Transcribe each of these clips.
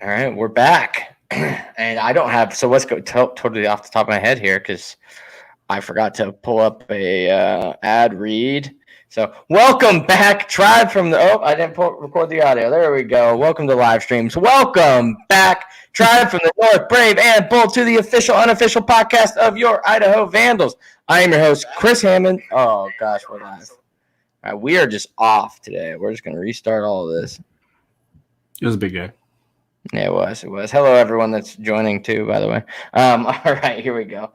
All right, we're back. And I don't have, so let's go totally off the top of my head here because I forgot to pull up a ad read. So welcome back, Tribe from the, I didn't record the audio. There we go. Welcome to live streams. Welcome back, Tribe from the North, Brave and Bold, to the official, unofficial podcast of your Idaho Vandals. I am your host, Chris Hammond. Oh, gosh, we're live. All right, we are just off today. We're just going to restart all of this. It was a big day. Yeah, it was. Hello, everyone that's joining too, by the way. All right, here we go.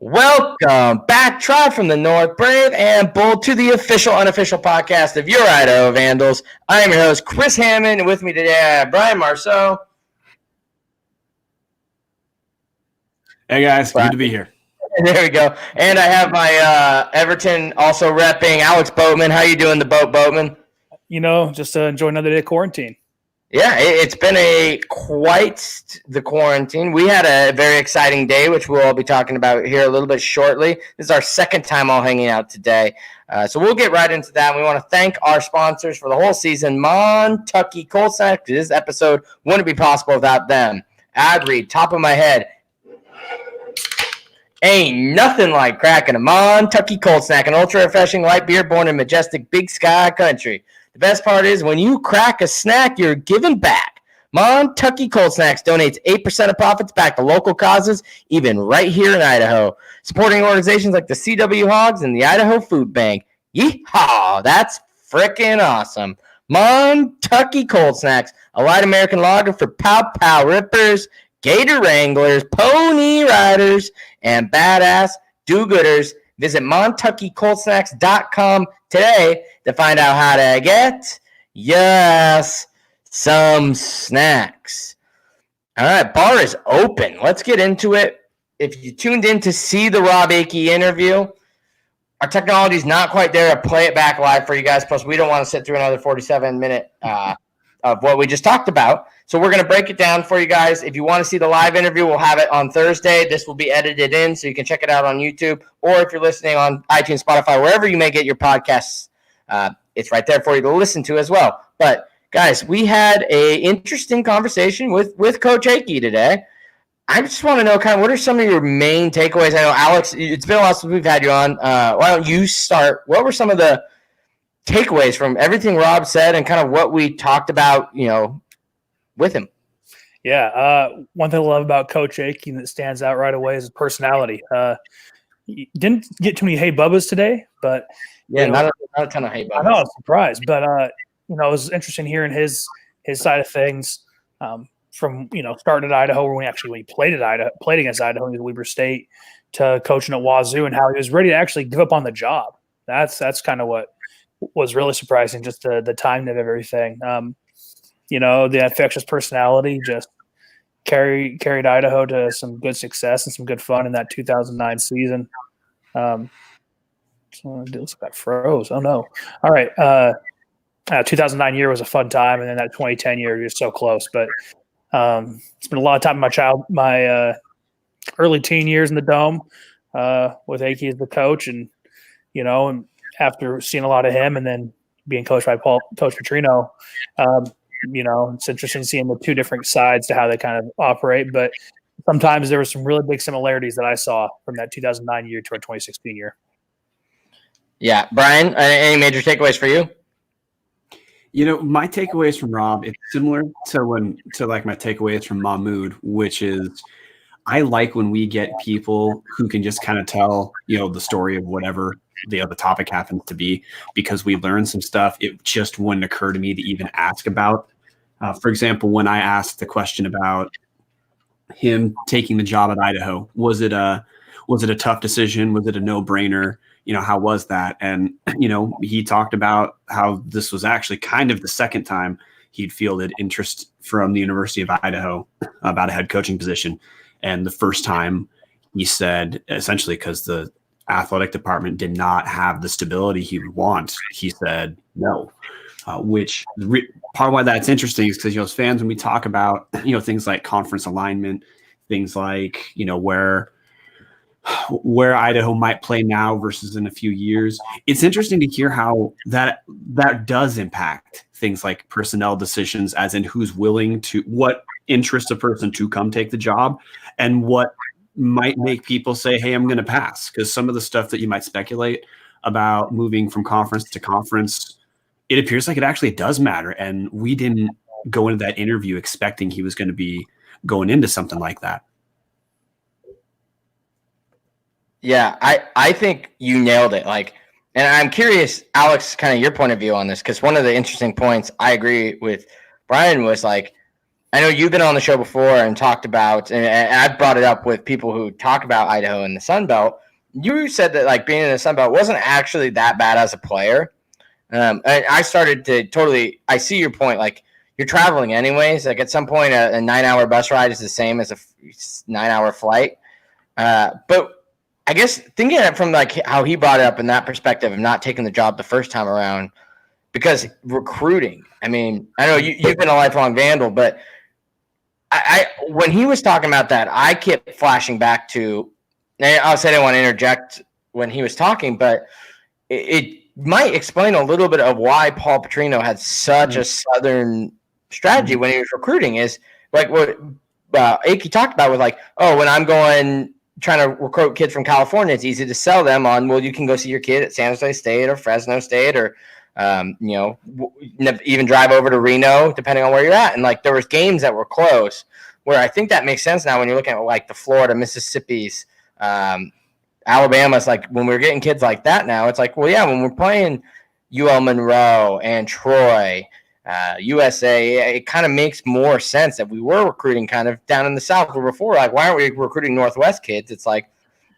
Welcome back, Tribe from the North, Brave and Bold, to the official, unofficial podcast of your Idaho Vandals. I am your host, Chris Hammond, and with me today, I have Brian Marceau. Hey, guys. Good to be here. There we go. And I have my Everton also repping, Alex Boatman. How you doing, the Boatman? You know, just enjoy another day of quarantine. Yeah, it's been quite the quarantine. We had a very exciting day, which we'll all be talking about here a little bit shortly. This is our second time all hanging out today. So we'll get right into that. We want to thank our sponsors for the whole season, Montucky Cold Snack. This episode wouldn't be possible without them. Ad read, top of my head. Ain't nothing like cracking a Montucky Cold Snack, an ultra-refreshing light beer born in majestic Big Sky country. The best part is when you crack a snack, you're giving back. Montucky Cold Snacks donates 8% of profits back to local causes, even right here in Idaho, supporting organizations like the CW Hogs and the Idaho Food Bank. Yeehaw! That's freaking awesome. Montucky Cold Snacks, a light American lager for pow-pow rippers, gator wranglers, pony riders, and badass do-gooders. Visit MontuckyColdSnacks.com today to find out how to get, some snacks. All right, bar is open. Let's get into it. If you tuned in to see the Robb Akey interview, our technology is not quite there to play it back live for you guys. Plus, we don't want to sit through another 47-minute of what we just talked about. So we're going to break it down for you guys. If you want to see the live interview, we'll have it on Thursday. This will be edited in, so you can check it out on YouTube. Or if you're listening on iTunes, Spotify, wherever you may get your podcasts, it's right there for you to listen to as well. But, guys, we had an interesting conversation with Coach Akey today. I just want to know kind of what are some of your main takeaways. I know, Alex, it's been a while since we've had you on. Why don't you start? What were some of the takeaways from everything Robb said and kind of what we talked about, with him? Yeah, one thing I love about Coach Akey that stands out right away is his personality. He didn't get too many hey bubbas today, but not a ton of hey bubbas. I know, I was surprised, but it was interesting hearing his side of things from starting at Idaho, when he played against Idaho in Weber State, to coaching at Wazoo, and how he was ready to actually give up on the job. That's kind of what was really surprising, just the timing of everything. The infectious personality just carried Idaho to some good success and some good fun in that 2009 season. So it looks like that froze. Oh no! All right, 2009 year was a fun time, and then that 2010 year was so close. But spent a lot of time in my early teen years in the Dome with Akey as the coach, and and after seeing a lot of him, and then being coached by Coach Petrino. It's interesting seeing the two different sides to how they kind of operate, but sometimes there were some really big similarities that I saw from that 2009 year to our 2016 year. Yeah. Brian, any major takeaways for you? My takeaways from Robb, it's similar to my takeaways from Mahmoud, which is I like when we get people who can just kind of tell, the story of whatever the topic happens to be, because we learn some stuff it just wouldn't occur to me to even ask about. For example, when I asked the question about him taking the job at Idaho, was it a tough decision? Was it a no-brainer? How was that? And, he talked about how this was actually kind of the second time he'd fielded interest from the University of Idaho about a head coaching position. And the first time he said, essentially because the athletic department did not have the stability he would want, he said no, part of why that's interesting is because, as fans, when we talk about, things like conference alignment, things like, where Idaho might play now versus in a few years, it's interesting to hear how that does impact things like personnel decisions, as in who's willing to, what interests a person to come take the job, and what might make people say, hey, I'm going to pass. Because some of the stuff that you might speculate about moving from conference to conference, it appears like it actually does matter. And we didn't go into that interview expecting he was going to be going into something like that. Yeah, I think you nailed it. Like, and I'm curious, Alex, kind of your point of view on this, because one of the interesting points I agree with Brian was like, I know you've been on the show before and talked about, and I've brought it up with people who talk about Idaho and the Sun Belt. You said that like being in the Sun Belt wasn't actually that bad as a player. And I started to I see your point. Like, you're traveling anyways. Like, at some point, a 9-hour bus ride is the same as a 9-hour flight. But I guess thinking of it from like how he brought it up in that perspective of not taking the job the first time around, because recruiting, I mean, I know you've been a lifelong Vandal, but I when he was talking about that, I kept flashing back to, and I didn't want to interject when he was talking, but it might explain a little bit of why Paul Petrino had such a Southern strategy when he was recruiting, is like what Akey talked about with like, oh, when I'm trying to recruit kids from California, it's easy to sell them on, well, you can go see your kid at San Jose State or Fresno State, or even drive over to Reno, depending on where you're at. And like, there was games that were close, where I think that makes sense now when you're looking at like the Florida, Mississippi's, Alabama's. Like, when we're getting kids like that now, it's like, well, yeah, when we're playing UL Monroe and Troy, USA, it kind of makes more sense that we were recruiting kind of down in the South, where before, like, why aren't we recruiting Northwest kids? It's like,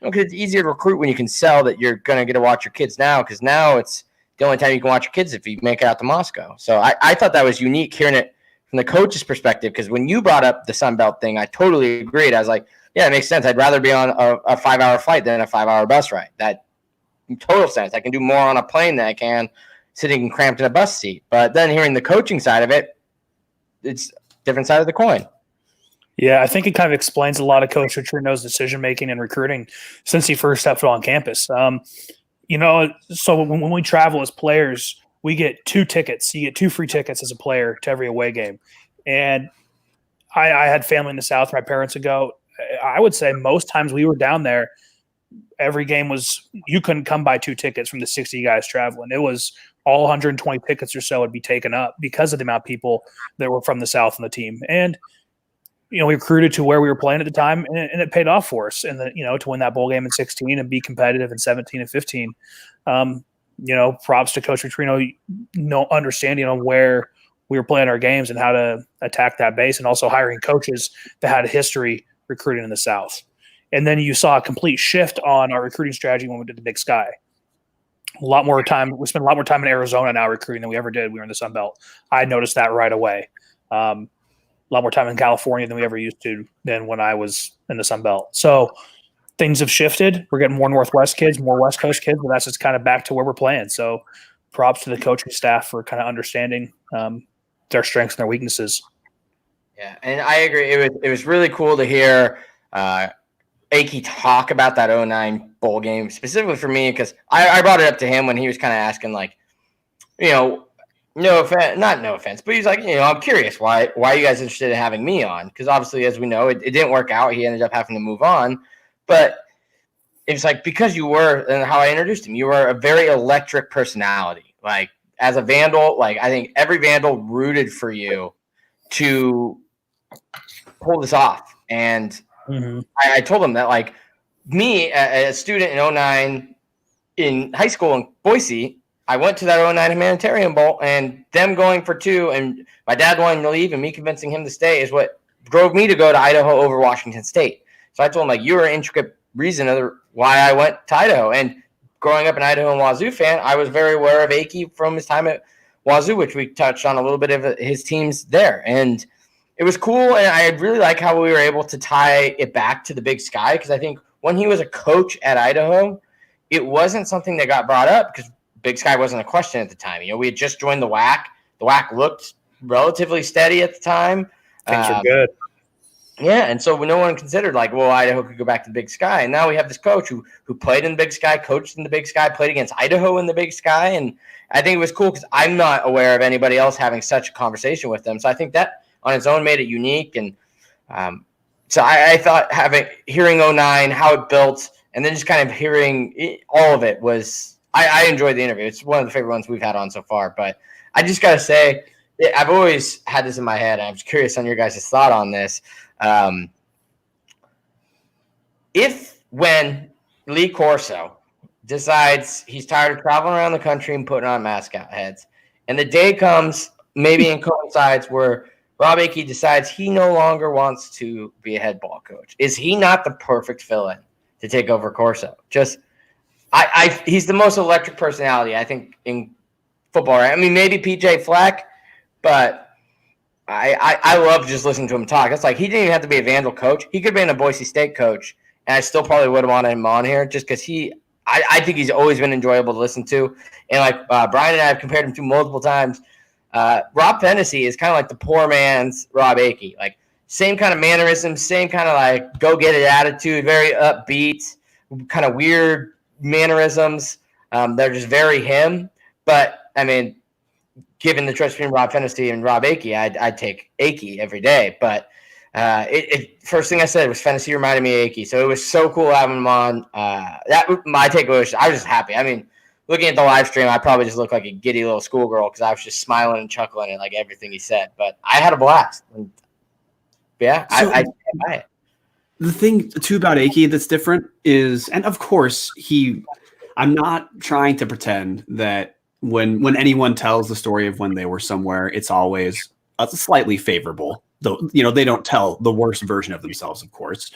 okay, it's easier to recruit when you can sell that you're going to get to watch your kids now, because now it's the only time you can watch your kids if you make it out to Moscow. So I thought that was unique hearing it from the coach's perspective, because when you brought up the Sun Belt thing, I totally agreed. I was like, yeah, it makes sense. I'd rather be on a 5-hour flight than a 5-hour bus ride. That total sense. I can do more on a plane than I can sitting cramped in a bus seat. But then hearing the coaching side of it, it's a different side of the coin. Yeah, I think it kind of explains a lot of Coach Petrino's decision-making and recruiting since he first stepped foot on campus. So when we travel as players, we get 2 tickets. You get 2 free tickets as a player to every away game. And I had family in the South where my parents would go. I would say most times we were down there, every game was, you couldn't come by 2 tickets from the 60 guys traveling. It was all 120 tickets or so would be taken up because of the amount of people that were from the South on the team. And, we recruited to where we were playing at the time, and it paid off for us. And to win that bowl game in 16 and be competitive in 17 and 15. Props to Coach Petrino, understanding on where we were playing our games and how to attack that base, and also hiring coaches that had a history recruiting in the South. And then you saw a complete shift on our recruiting strategy when we did the Big Sky. We spent a lot more time in Arizona now recruiting than we ever did when we were in the Sun Belt. I noticed that right away. A lot more time in California than we ever used to than when I was in the Sun Belt. So things have shifted. We're getting more Northwest kids, more West Coast kids, but that's just kind of back to where we're playing. So props to the coaching staff for kind of understanding their strengths and their weaknesses. Yeah, and I agree. It was really cool to hear Akey talk about that 09 bowl game, specifically for me, because I brought it up to him when he was kind of asking, like, no offense, but he's like, I'm curious why are you guys interested in having me on? Because obviously, as we know, it didn't work out. He ended up having to move on. But it's like, because you were, and how I introduced him, you were a very electric personality. Like, as a Vandal, like, I think every Vandal rooted for you to pull this off. And I told him that, like, me, a student in 09 in high school in Boise, I went to that 09 Humanitarian Bowl, and them going for 2 and my dad wanting to leave and me convincing him to stay is what drove me to go to Idaho over Washington State. So I told him, like, you're an intricate reason of why I went to Idaho. And growing up an Idaho and Wazoo fan, I was very aware of Akey from his time at Wazoo, which we touched on a little bit of his teams there. And it was cool, and I really like how we were able to tie it back to the Big Sky, because I think when he was a coach at Idaho, it wasn't something that got brought up because Big Sky wasn't a question at the time. We had just joined the WAC. The WAC looked relatively steady at the time. Things were good. Yeah, and so no one considered like, well, Idaho could go back to the Big Sky, and now we have this coach who played in the Big Sky, coached in the Big Sky, played against Idaho in the Big Sky, and I think it was cool because I'm not aware of anybody else having such a conversation with them. So I think that on its own made it unique, and so I thought hearing 09, how it built, and then just kind of hearing all of it was I enjoyed the interview. It's one of the favorite ones we've had on so far. But I just got to say, I've always had this in my head, and I'm curious on your guys' thought on this. If when Lee Corso decides he's tired of traveling around the country and putting on mascot heads, and the day comes, maybe in coincides, where Robb Akey decides he no longer wants to be a head ball coach, is he not the perfect fill-in to take over Corso? He's the most electric personality, I think, in football. Right? I mean, maybe PJ Fleck, but I love just listening to him talk. It's like he didn't even have to be a Vandal coach. He could have been a Boise State coach, and I still probably would have wanted him on here just because I think he's always been enjoyable to listen to. And like Brian and I have compared him to multiple times. Rob Fennessy is kind of like the poor man's Robb Akey. Like same kind of mannerisms, same kind of like go-get-it attitude, very upbeat, kind of weird mannerisms. They're just very him. But, I mean, given the choice between Rob Fennessy and Robb Akey, I'd take Akey every day. But first thing I said was Fennessy reminded me of Akey. So it was so cool having him on. My takeaway was I was just happy. I mean, looking at the live stream, I probably just looked like a giddy little schoolgirl because I was just smiling and chuckling at like everything he said. But I had a blast. And, yeah, so I buy it. The thing, too, about Akey that's different is, and of course, I'm not trying to pretend that when anyone tells the story of when they were somewhere, it's always slightly favorable. Though, they don't tell the worst version of themselves, of course.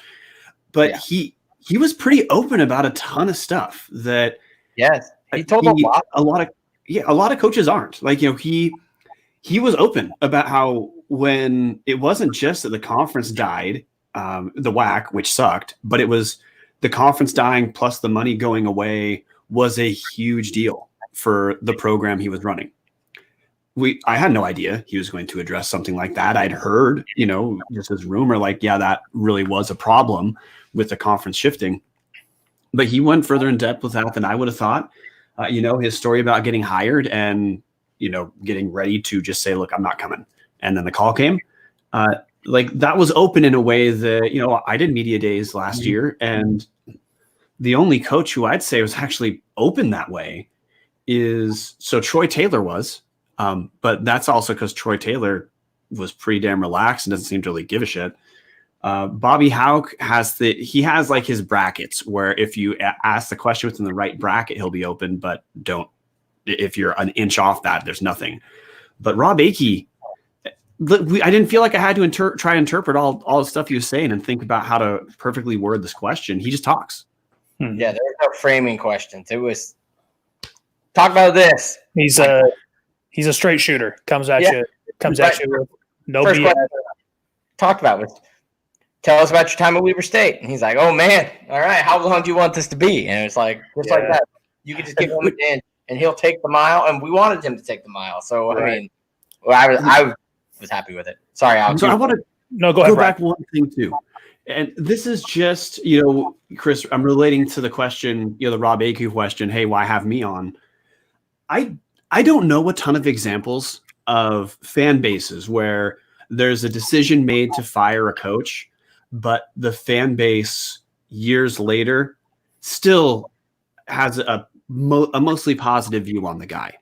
But yeah. He was pretty open about a ton of stuff that yes, he told a lot of coaches aren't. Like, he was open about how when it wasn't just that the conference died, the WAC, which sucked, but it was the conference dying plus the money going away was a huge deal for the program he was running. I had no idea he was going to address something like that. I'd heard, just this rumor, like, yeah, that really was a problem with the conference shifting. But he went further in depth with that than I would have thought. His story about getting hired and, getting ready to just say, look, I'm not coming. And then the call came. Like that was open in a way that, I did media days last year. And the only coach who I'd say was actually open that way so Troy Taylor was. But that's also because Troy Taylor was pretty damn relaxed and doesn't seem to really give a shit. Bobby Houck has like his brackets where if you ask the question within the right bracket, he'll be open, but if you're an inch off that, there's nothing. But Robb Akey, I didn't feel like I had to try to interpret all the stuff he was saying and think about how to perfectly word this question. He just talks. Yeah, there were no framing questions. It was talk about this. He's a straight shooter. Comes at you with no First BS. Talked about was tell us about your time at Weber State. And he's like, oh man, all right, how long do you want this to be? And it's like just like that. You can just give him a in and he'll take the mile. And we wanted him to take the mile. So right. I mean, I was happy with it. Sorry, so I want to go back one thing too. And this is just, Chris, I'm relating to the question, the Robb Akey question, hey, why have me on? I don't know a ton of examples of fan bases where there's a decision made to fire a coach, but the fan base years later still has a mostly positive view on the guy.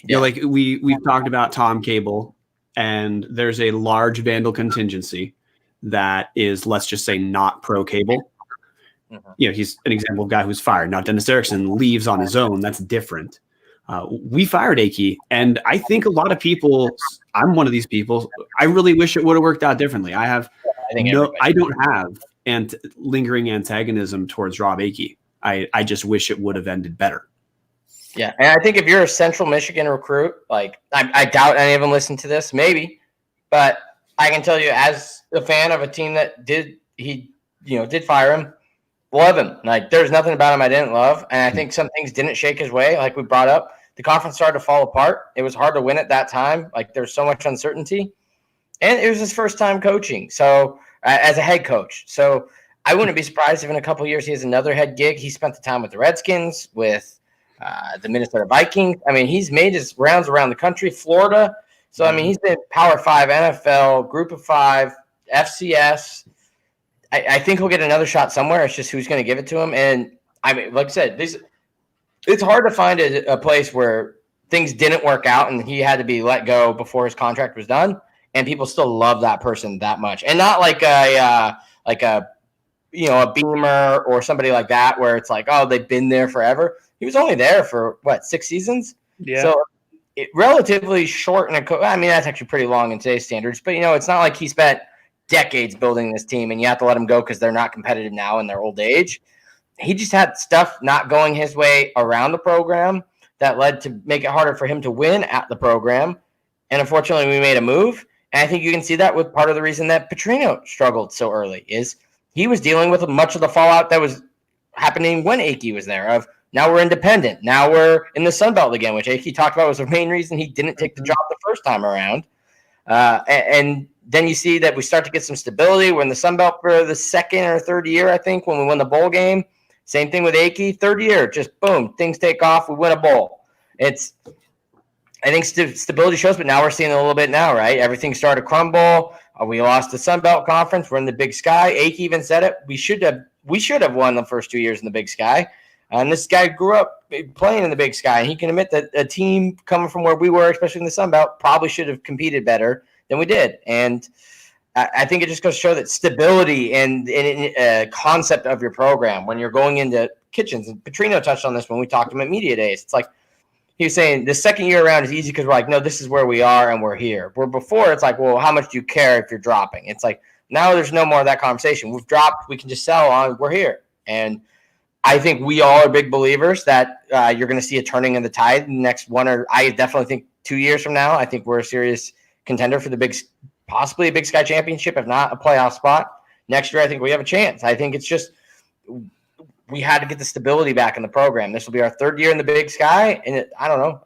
Yeah. Like we've talked about Tom Cable, and there's a large Vandal contingency that is, let's just say, not pro Cable. Mm-hmm. He's an example of a guy who's fired. Now, Dennis Erickson leaves on his own. That's different. We fired Akey, and I think a lot of people, I'm one of these people, I really wish it would have worked out differently. I don't have lingering antagonism towards Robb Akey. I just wish it would have ended better. Yeah, and I think if you're a Central Michigan recruit, like I doubt any of them listen to this, maybe, but I can tell you as a fan of a team that did fire him, love him. Like there's nothing about him I didn't love, and I think some things didn't shake his way. Like we brought up, the conference started to fall apart. It was hard to win at that time. Like there's so much uncertainty, and it was his first time coaching. So as a head coach. So I wouldn't be surprised if in a couple of years he has another head gig. He spent the time with the Redskins, with the Minnesota Vikings. I mean, he's made his rounds around the country, Florida. So, I mean, he's been Power 5, NFL, Group of 5, FCS. I think he'll get another shot somewhere. It's just who's going to give it to him. And, I mean, like I said, it's hard to find a place where things didn't work out and he had to be let go before his contract was done, and people still love that person that much. And not like a Beamer or somebody like that where it's like, oh, they've been there forever. He was only there for, 6 seasons? Yeah. So relatively short. I mean, that's actually pretty long in today's standards. But, it's not like he spent decades building this team and you have to let him go because they're not competitive now in their old age. He just had stuff not going his way around the program that led to make it harder for him to win at the program. And unfortunately, we made a move. And I think you can see that with part of the reason that Petrino struggled so early is he was dealing with much of the fallout that was happening when Akey was there of now we're independent. Now we're in the Sun Belt again, which Akey talked about was the main reason he didn't take the job the first time around. And then you see that we start to get some stability. We're in the Sun Belt for the second or third year, I think, when we won the bowl game. Same thing with Akey. Third year, just boom, things take off. We win a bowl. I think stability shows, but now we're seeing it a little bit now, right? Everything started to crumble. We lost the Sun Belt Conference. We're in the Big Sky. Akey even said it. We should have won the first 2 years in the Big Sky. And this guy grew up playing in the Big Sky, and he can admit that a team coming from where we were, especially in the Sun Belt, probably should have competed better than we did. And I think it just goes to show that stability and concept of your program when you're going into kitchens. And Petrino touched on this when we talked to him at Media Days. It's like he was saying the second year around is easy because we're like, no, this is where we are and we're here. Where before it's like, well, how much do you care if you're dropping? It's like now there's no more of that conversation. We've dropped. We can just sell on. We're here. And I think we all are big believers that you're going to see a turning of the tide in the next I definitely think 2 years from now, I think we're a serious contender for possibly a Big Sky championship, if not a playoff spot. Next year, I think we have a chance. I think it's just we had to get the stability back in the program. This will be our third year in the Big Sky, and I don't know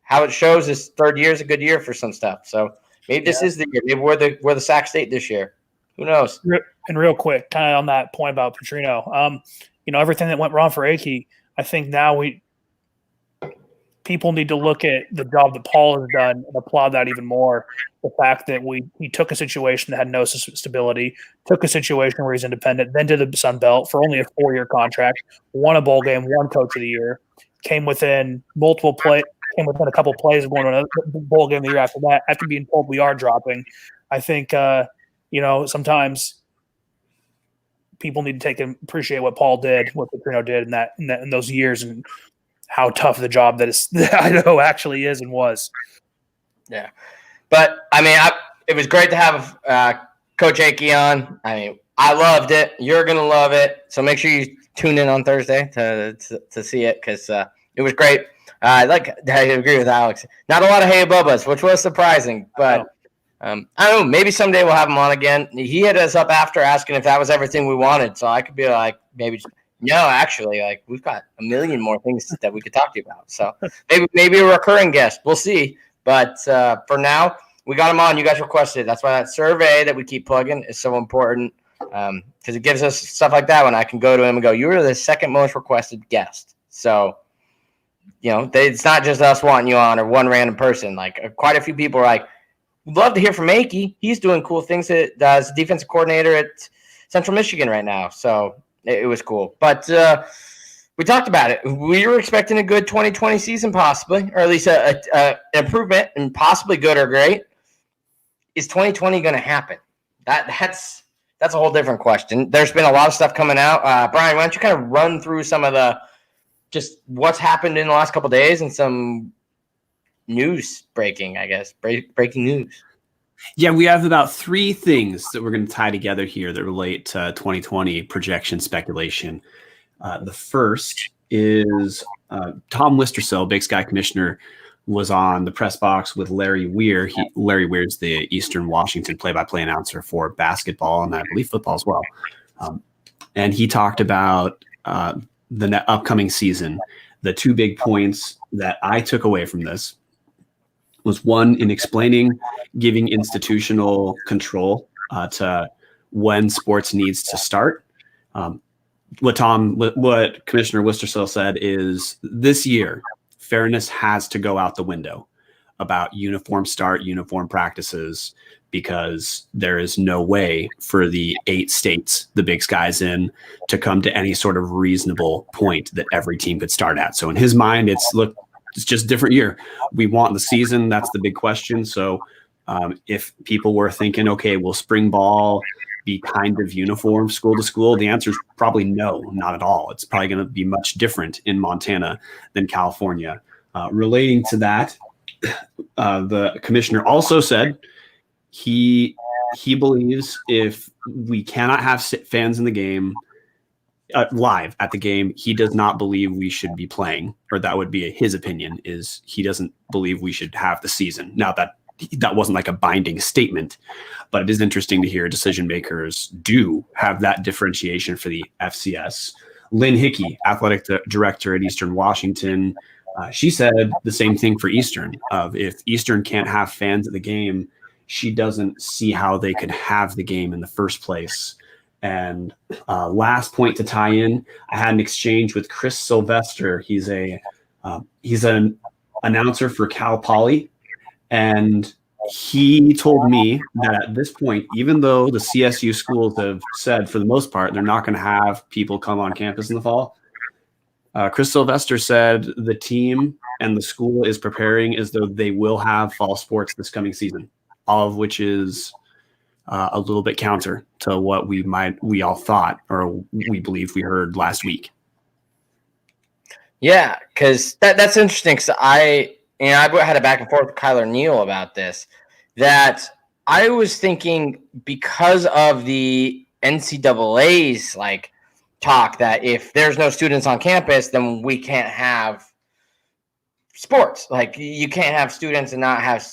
how it shows. This third year is a good year for some stuff. So maybe this is the year. Maybe we're the Sac State this year. Who knows? And real quick, kind of on that point about Petrino, everything that went wrong for Akey, I think now people need to look at the job that Paul has done and applaud that even more. The fact that he took a situation that had no stability, took a situation where he's independent, then to the Sun Belt for only a 4-year contract, won a bowl game, won Coach of the Year, came within a couple plays of going to another bowl game the year after that, after being told we are dropping. I think, sometimes people need to take and appreciate what Paul did, what Petrino did in those years, and how tough the job that Idaho actually is and was. Yeah. But, I mean, it was great to have Coach Akey on. I mean, I loved it. You're going to love it. So make sure you tune in on Thursday to see it because it was great. I agree with Alex. Not a lot of Hey Bubbas, which was surprising. But I don't know. Maybe someday we'll have him on again. He hit us up after asking if that was everything we wanted. So I could be like, maybe – no, actually, we've got a million more things that we could talk to you about. So maybe a recurring guest. We'll see. But for now, we got him on. You guys requested. That's why that survey that we keep plugging is so important because it gives us stuff like that when I can go to him and go, you were the second most requested guest. So, it's not just us wanting you on or one random person. Quite a few people are like, we'd love to hear from Akey. He's doing cool things as defensive coordinator at Central Michigan right now. So it was cool. But we talked about it. We were expecting a good 2020 season possibly, or at least an improvement and possibly good or great. Is 2020 going to happen? That's a whole different question. There's been a lot of stuff coming out. Brian, why don't you kind of run through some of just what's happened in the last couple of days and some news breaking, I guess, breaking news. Yeah, we have about 3 things that we're going to tie together here that relate to 2020 projection speculation. The first is Tom Wistrcill, Big Sky commissioner, was on the press box with Larry Weir. Larry Weir is the Eastern Washington play-by-play announcer for basketball and I believe football as well. And he talked about the upcoming season. The 2 big points that I took away from this was one in explaining, giving institutional control to when sports needs to start. What Commissioner Wistersill said is this year, fairness has to go out the window about uniform start, uniform practices, because there is no way for the 8 states the Big Sky's in to come to any sort of reasonable point that every team could start at. So in his mind, it's just a different year. We want the season. That's the big question. So if people were thinking, okay, will spring ball be kind of uniform school to school? The answer is probably no, not at all. It's probably going to be much different in Montana than California. Relating to that, the commissioner also said he believes if we cannot have fans in the game live at the game, he does not believe we should be playing, or that would be his opinion, is he doesn't believe we should have the season. Now that wasn't like a binding statement, but it is interesting to hear decision makers do have that differentiation for the FCS. Lynn Hickey, athletic director at Eastern Washington, she said the same thing for Eastern. If Eastern can't have fans at the game, she doesn't see how they could have the game in the first place. And last point to tie in, I had an exchange with Chris Sylvester. He's an announcer for Cal Poly, and he told me that at this point, even though the CSU schools have said for the most part they're not going to have people come on campus in the fall, Chris Sylvester said the team and the school is preparing as though they will have fall sports this coming season, all of which is a little bit counter to what we all thought, or we believed we heard last week. Yeah, because that's interesting. Because I had a back and forth with Kyler Neal about this. That I was thinking, because of the NCAA's talk that if there's no students on campus, then we can't have sports. Like, you can't have students and not have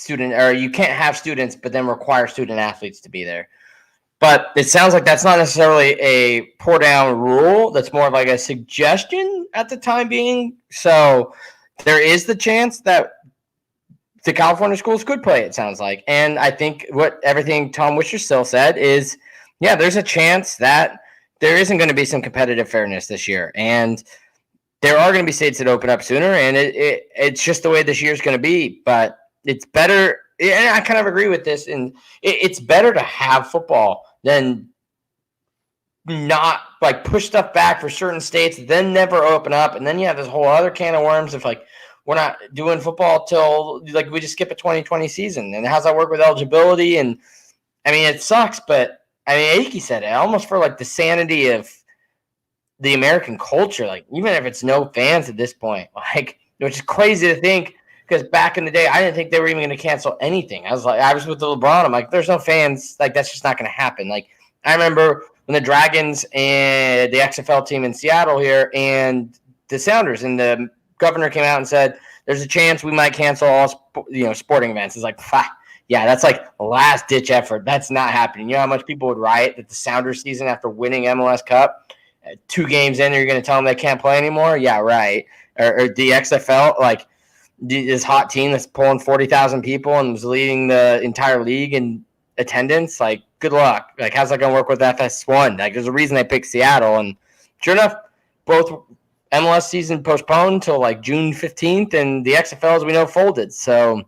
or you can't have students but then require student athletes to be there. But it sounds like that's not necessarily a pour down rule. That's more of like a suggestion at the time being. So there is the chance that the California schools could play, it sounds like. And I think everything Tom Wistersill said is, yeah, there's a chance that there isn't going to be some competitive fairness this year. And there are going to be states that open up sooner, and it's just the way this year's going to be. But it's better, and I kind of agree with this, and it's better to have football than not push stuff back for certain states, then never open up, and then you have this whole other can of worms of we're not doing football till we just skip a 2020 season. And how's that work with eligibility? And I mean, it sucks, but I mean, Akey said it almost for the sanity of the American culture, even if it's no fans at this point, which is crazy to think. Because back in the day, I didn't think they were even going to cancel anything. I was with the LeBron. I'm there's no fans. That's just not going to happen. I remember when the Dragons and the XFL team in Seattle here and the Sounders, and the governor came out and said, there's a chance we might cancel all sporting events. It's yeah, that's a last ditch effort. That's not happening. You know how much people would riot that the Sounders season after winning MLS Cup, 2 games in, you're going to tell them they can't play anymore? Yeah, right. Or the XFL, this hot team that's pulling 40,000 people and was leading the entire league in attendance. Good luck. How's that going to work with FS1? There's a reason they picked Seattle. And sure enough, both MLS season postponed till June 15th, and the XFL, as we know, folded. So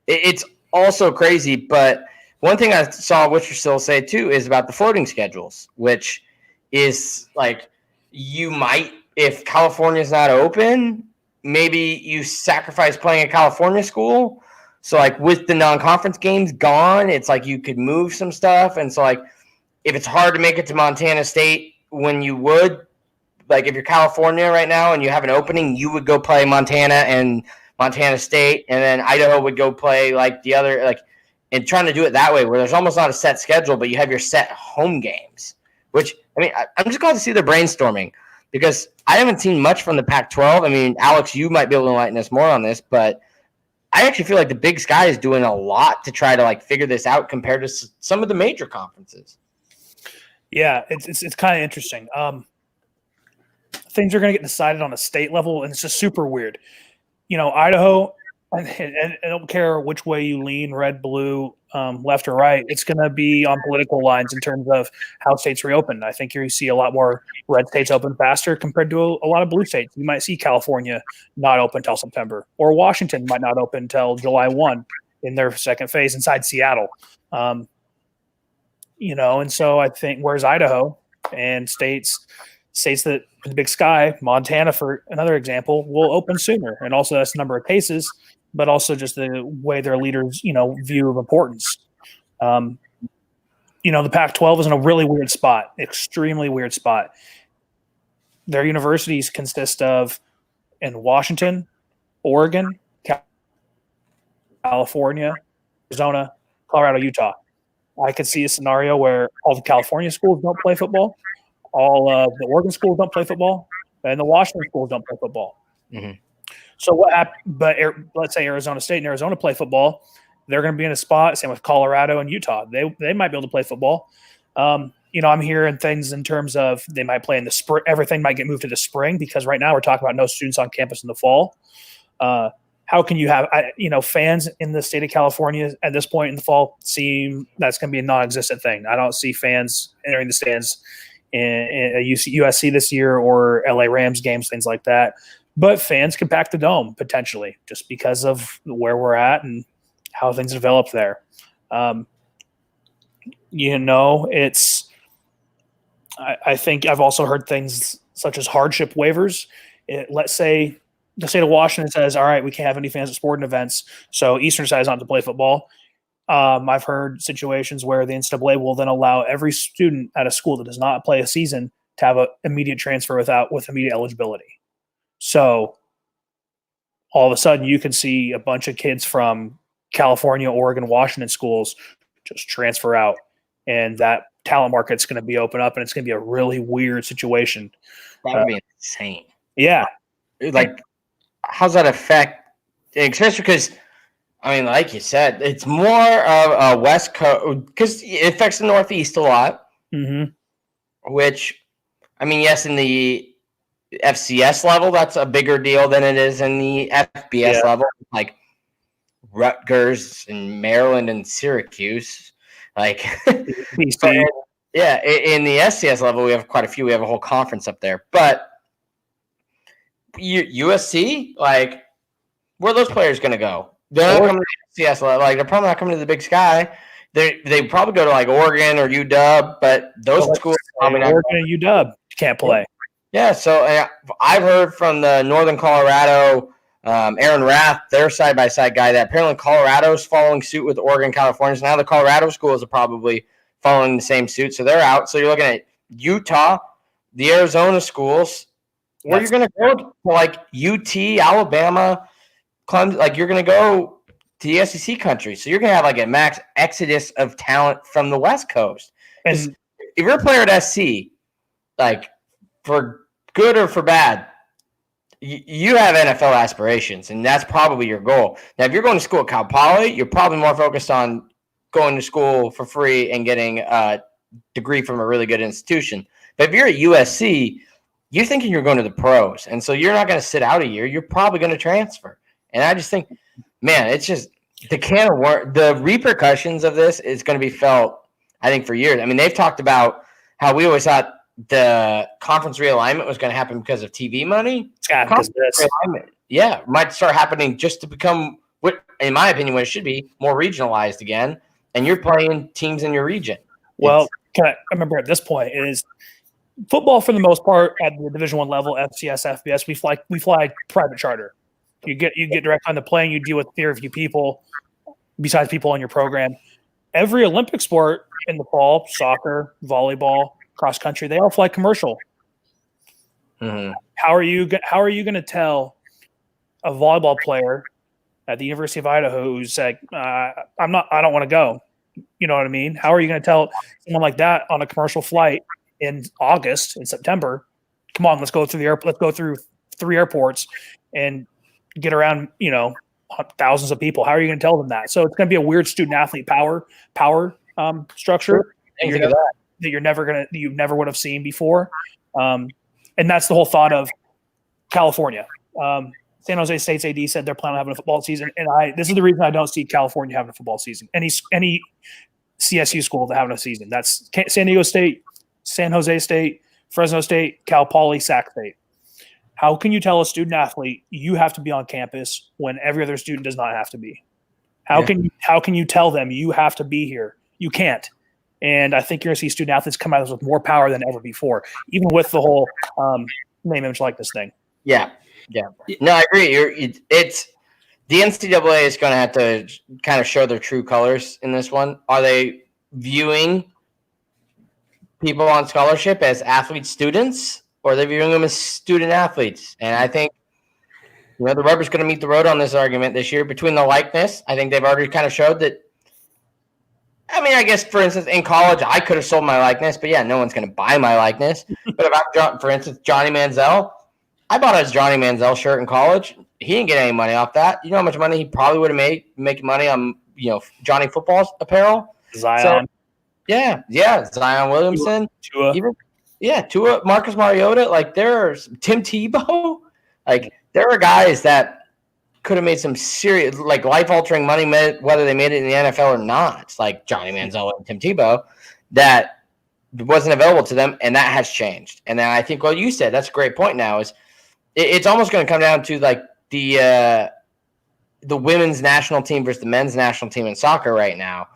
it's also crazy. But one thing I saw Wistersill say too is about the floating schedules, which is you might, if California's not open, maybe you sacrifice playing a California school. So with the non-conference games gone, it's you could move some stuff. And so if it's hard to make it to Montana State when you would, if you're California right now and you have an opening, you would go play Montana and Montana State, and then Idaho would go play the other, and trying to do it that way where there's almost not a set schedule, but you have your set home games, which, I mean, I'm just glad to see they're brainstorming, because I haven't seen much from the Pac-12. I mean, Alex, you might be able to enlighten us more on this, but I actually feel the Big Sky is doing a lot to try to figure this out compared to some of the major conferences. Yeah, it's kind of interesting. Things are going to get decided on a state level, and it's just super weird. Idaho And I don't care which way you lean, red, blue, left or right. It's going to be on political lines in terms of how states reopen. I think you see a lot more red states open faster compared to a lot of blue states. You might see California not open until September, or Washington might not open until July 1 in their second phase inside Seattle. And so I think where's Idaho and states that the big sky, Montana, for another example, will open sooner. And also that's the number of cases, but also just the way their leaders, view of importance. The Pac-12 is in a really weird spot, extremely weird spot. Their universities consist of in Washington, Oregon, California, Arizona, Colorado, Utah. I could see a scenario where all the California schools don't play football, all of the Oregon schools don't play football, and the Washington schools don't play football. Mm-hmm. So what happened? But let's say Arizona State and Arizona play football, they're going to be in a spot. Same with Colorado and Utah. They might be able to play football. I'm hearing things in terms of they might play in the spring. Everything might get moved to the spring because right now we're talking about no students on campus in the fall. How can you have fans in the state of California at this point in the fall seem that's going to be a non-existent thing? I don't see fans entering the stands in USC this year or LA Rams games, things like that. But fans can pack the dome potentially just because of where we're at and how things develop there. I think I've also heard things such as hardship waivers. Let's say the state of Washington says, all right, we can't have any fans at sporting events, so Eastern decides not to play football. I've heard situations where the NCAA will then allow every student at a school that does not play a season to have an immediate transfer with immediate eligibility. So all of a sudden you can see a bunch of kids from California, Oregon, Washington schools just transfer out, and that talent market's going to be open up, and it's going to be a really weird situation. That would be insane. Yeah. Like, how's that affect, especially because, like you said, it's more of a West Coast, because it affects the Northeast a lot, which, yes, in the FCS level, that's a bigger deal than it is in the FBS level, like Rutgers and Maryland and Syracuse. Like, BC. Yeah, in the SCS level, we have quite a few. We have a whole conference up there. But USC, like, where are those players going to go? They're not coming to CS level. Like, they're probably not coming to the Big Sky. They probably go to like Oregon or UW, but those schools probably not. Oregon and UW can't play. Yeah, so I've heard from the Northern Colorado, Aaron Rath, their side-by-side guy, that apparently Colorado's following suit with Oregon, California. So now the Colorado schools are probably following the same suit, so they're out. So you're looking at Utah, the Arizona schools. Where you're going to go to, like UT, Alabama, Clemson, like you're going to go to the SEC country. So you're going to have like a max exodus of talent from the West Coast. And if you're a player at SC, like for good or for bad, you have NFL aspirations, and that's probably your goal. Now, if you're going to school at Cal Poly, you're probably more focused on going to school for free and getting a degree from a really good institution. But if you're at USC, you're thinking you're going to the pros, and so you're not going to sit out a year. You're probably going to transfer. And I just think, man, it's just the repercussions of this is going to be felt, I think, for years. They've talked about how we always thought the conference realignment was going to happen because of TV money. Might start happening just to become, what, in my opinion, what it should be, more regionalized again. And you're playing teams in your region. Well, I remember at this point is football for the most part at the Division I level, FCS, FBS. We fly private charter. You get direct on the plane. You deal with very few people besides people on your program. Every Olympic sport in the fall, soccer, volleyball, cross country, they all fly commercial. Mm-hmm. How are you going to tell a volleyball player at the University of Idaho who's like, I don't want to go? You know what I mean? How are you going to tell someone like that on a commercial flight in August, in September, come on, let's go through let's go through 3 airports and get around, thousands of people? How are you going to tell them that? So it's going to be a weird student athlete power structure that you never would have seen before. And that's the whole thought of California. San Jose State's AD said they're planning on having a football season, and this is the reason I don't see California having a football season. Any CSU school to having a season. That's San Diego State, San Jose State, Fresno State, Cal Poly, Sac State. How can you tell a student athlete you have to be on campus when every other student does not have to be? How can you tell them you have to be here? You can't. And I think you're going to see student athletes come out with more power than ever before, even with the whole name, image, likeness thing. Yeah. No, I agree. It's the NCAA is going to have to kind of show their true colors in this one. Are they viewing people on scholarship as athlete students, or are they viewing them as student athletes? And I think the rubber's going to meet the road on this argument this year between the likeness. I think they've already kind of showed that. I mean, I guess, for instance, in college, I could have sold my likeness, but yeah, no one's going to buy my likeness. But if I'm, for instance, Johnny Manziel, I bought his Johnny Manziel shirt in college. He didn't get any money off that. You know how much money he probably would have made making money on, Johnny Football's apparel? Zion. So, yeah. Zion Williamson. Tua, Marcus Mariota. Like, there's Tim Tebow. Like, there are guys that could have made some serious, like, life-altering money, whether they made it in the NFL or not, like Johnny Manziel and Tim Tebow, that wasn't available to them, and that has changed. And then I think, well, you said that's a great point now, is it's almost going to come down to, like, the women's national team versus the men's national team in soccer right now,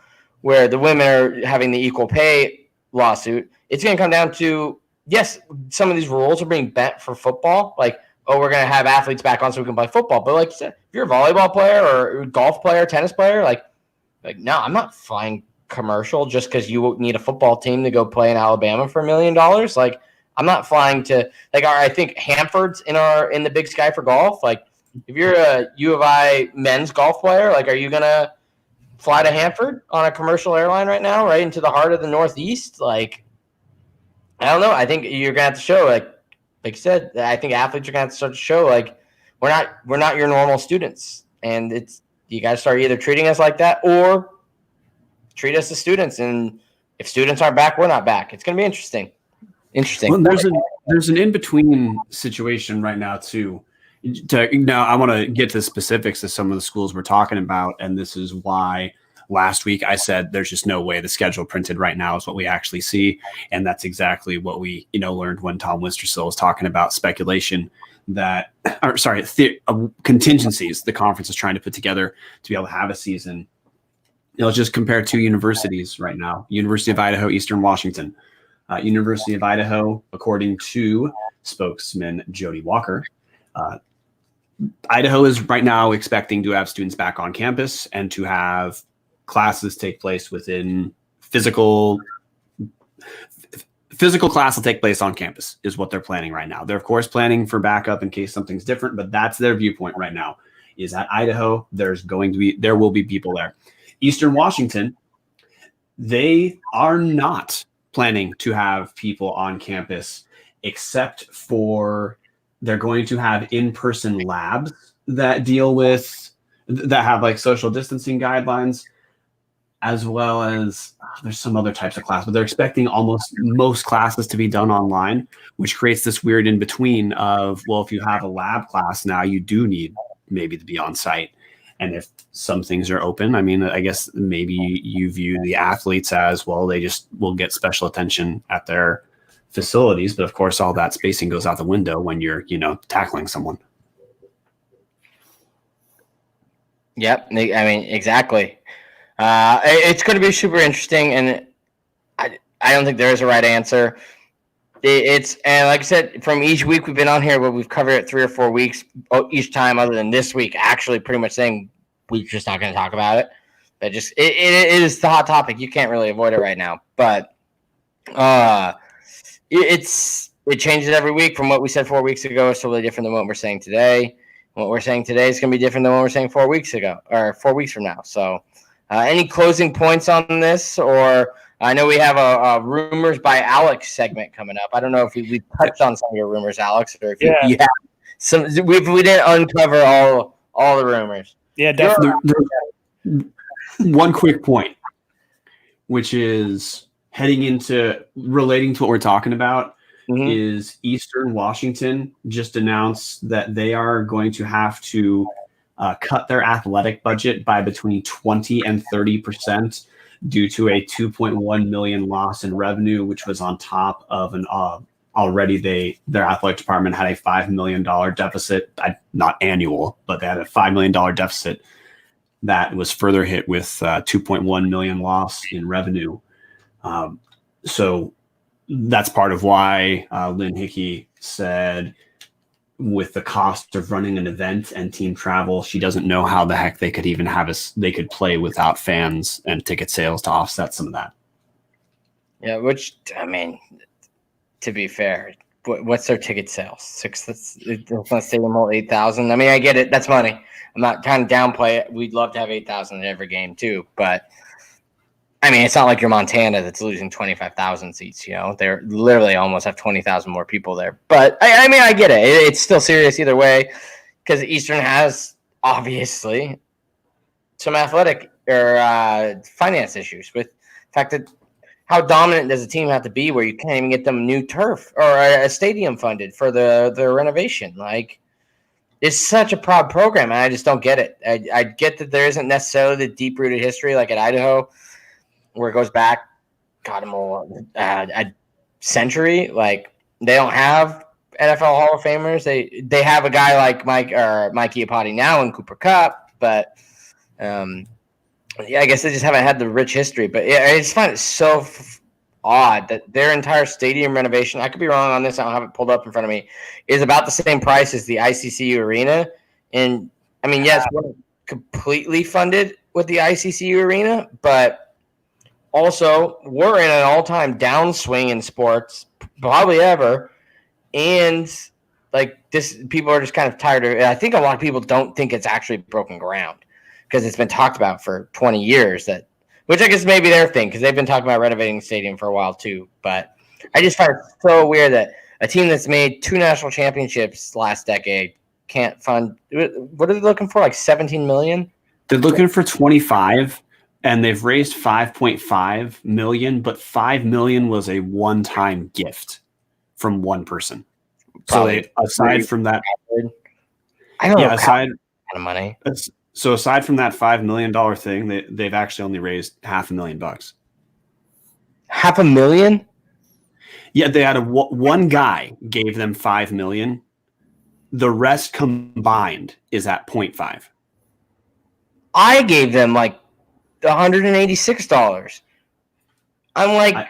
where the women are having the equal pay lawsuit. It's going to come down to, yes, some of these rules are being bent for football, like, oh, we're going to have athletes back on so we can play football. But like you said, if you're a volleyball player or a golf player, tennis player, like no, I'm not flying commercial just because you need a football team to go play in Alabama for $1 million. Like, I'm not flying to, like, I think Hanford's in the Big Sky for golf. Like, if you're a U of I men's golf player, like, are you going to fly to Hanford on a commercial airline right now, right into the heart of the Northeast? Like, I don't know. I think you're going to have to show, like you said, I think athletes are going to have to start to show, like, we're not your normal students. And you got to start either treating us like that or treat us as students. And if students aren't back, we're not back. It's going to be interesting. Well, there's an in-between situation right now, too. Now, I want to get to the specifics of some of the schools we're talking about, and this is why last week I said there's just no way the schedule printed right now is what we actually see, and that's exactly what we learned when Tom Wistrcill was talking about speculation contingencies the conference is trying to put together to be able to have a season. Let's just compare two universities right now: University of Idaho, Eastern Washington. University of Idaho, according to spokesman Jody Walker, Idaho is right now expecting to have students back on campus and to have classes take place within physical class will take place on campus is what they're planning right now. They're of course planning for backup in case something's different, but that's their viewpoint right now. Is at Idaho, there will be people there. Eastern Washington, they are not planning to have people on campus except for they're going to have in-person labs that have like social distancing guidelines, as well as there's some other types of class, but they're expecting most classes to be done online, which creates this weird in between of, well, if you have a lab class now, you do need maybe to be on site. And if some things are open, I mean, I guess maybe you view the athletes as, well, they just will get special attention at their facilities. But of course, all that spacing goes out the window when you're, tackling someone. Yep. I mean, exactly. It's going to be super interesting, and I don't think there is a right answer. And like I said, from each week we've been on here, where we've covered it 3 or 4 weeks each time, other than this week, actually pretty much saying we're just not going to talk about it. But just it is the hot topic. You can't really avoid it right now. But it changes every week. From what we said 4 weeks ago is totally different than what we're saying today. What we're saying today is going to be different than what we're saying 4 weeks ago or 4 weeks from now. So. Any closing points on this? Or I know we have a rumors by Alex segment coming up. I don't know if we touched on some of your rumors, Alex, or if you have some. We didn't uncover all the rumors. Yeah, definitely. One quick point, which is relating to what we're talking about. is Eastern Washington just announced that they are going to have to cut their athletic budget by between 20 and 30% due to a 2.1 million loss in revenue, which was on top of an already their athletic department had a $5 million deficit, not annual, but they had a $5 million deficit that was further hit with 2.1 million loss in revenue. So that's part of why Lynn Hickey said with the cost of running an event and team travel, she doesn't know how the heck they could even they could play without fans and ticket sales to offset some of that. Yeah, which, I mean, to be fair, what's their ticket sales? Let's say them all 8,000. I mean, I get it. That's money. I'm not trying to downplay it. We'd love to have 8,000 at every game too, but I mean, it's not like you're Montana that's losing 25,000 seats. They're literally almost have 20,000 more people there. But I mean, I get it. It's still serious either way because Eastern has obviously some athletic or finance issues with the fact that how dominant does a team have to be where you can't even get them new turf or a stadium funded for the renovation? Like, it's such a proud program, and I just don't get it. I get that there isn't necessarily the deep-rooted history like at Idaho, where it goes back, a century. Like, they don't have NFL Hall of Famers. They have a guy like Mikey Iupati now in Cooper Kupp, but yeah, I guess they just haven't had the rich history. But yeah, I just find it so odd that their entire stadium renovation, I could be wrong on this, I don't have it pulled up in front of me, is about the same price as the ICCU arena. And I mean, yes, we're completely funded with the ICCU arena, but also, we're in an all-time downswing in sports, probably ever, and like this, people are just kind of tired of it. I think a lot of people don't think it's actually broken ground because it's been talked about for 20 years. Which I guess maybe their thing because they've been talking about renovating the stadium for a while too. But I just find it so weird that a team that's made 2 national championships last decade can't fund. What are they looking for? Like 17 million? They're looking for 25. And they've raised 5.5 million, but 5 million was a one-time gift from one person. Probably so aside from that, I don't know aside kind of money. So aside from that $5 million thing, they've actually only raised $500,000. $500,000? Yeah, they had one guy gave them 5 million. The rest combined is at 0.5. I gave them like $186. I'm like,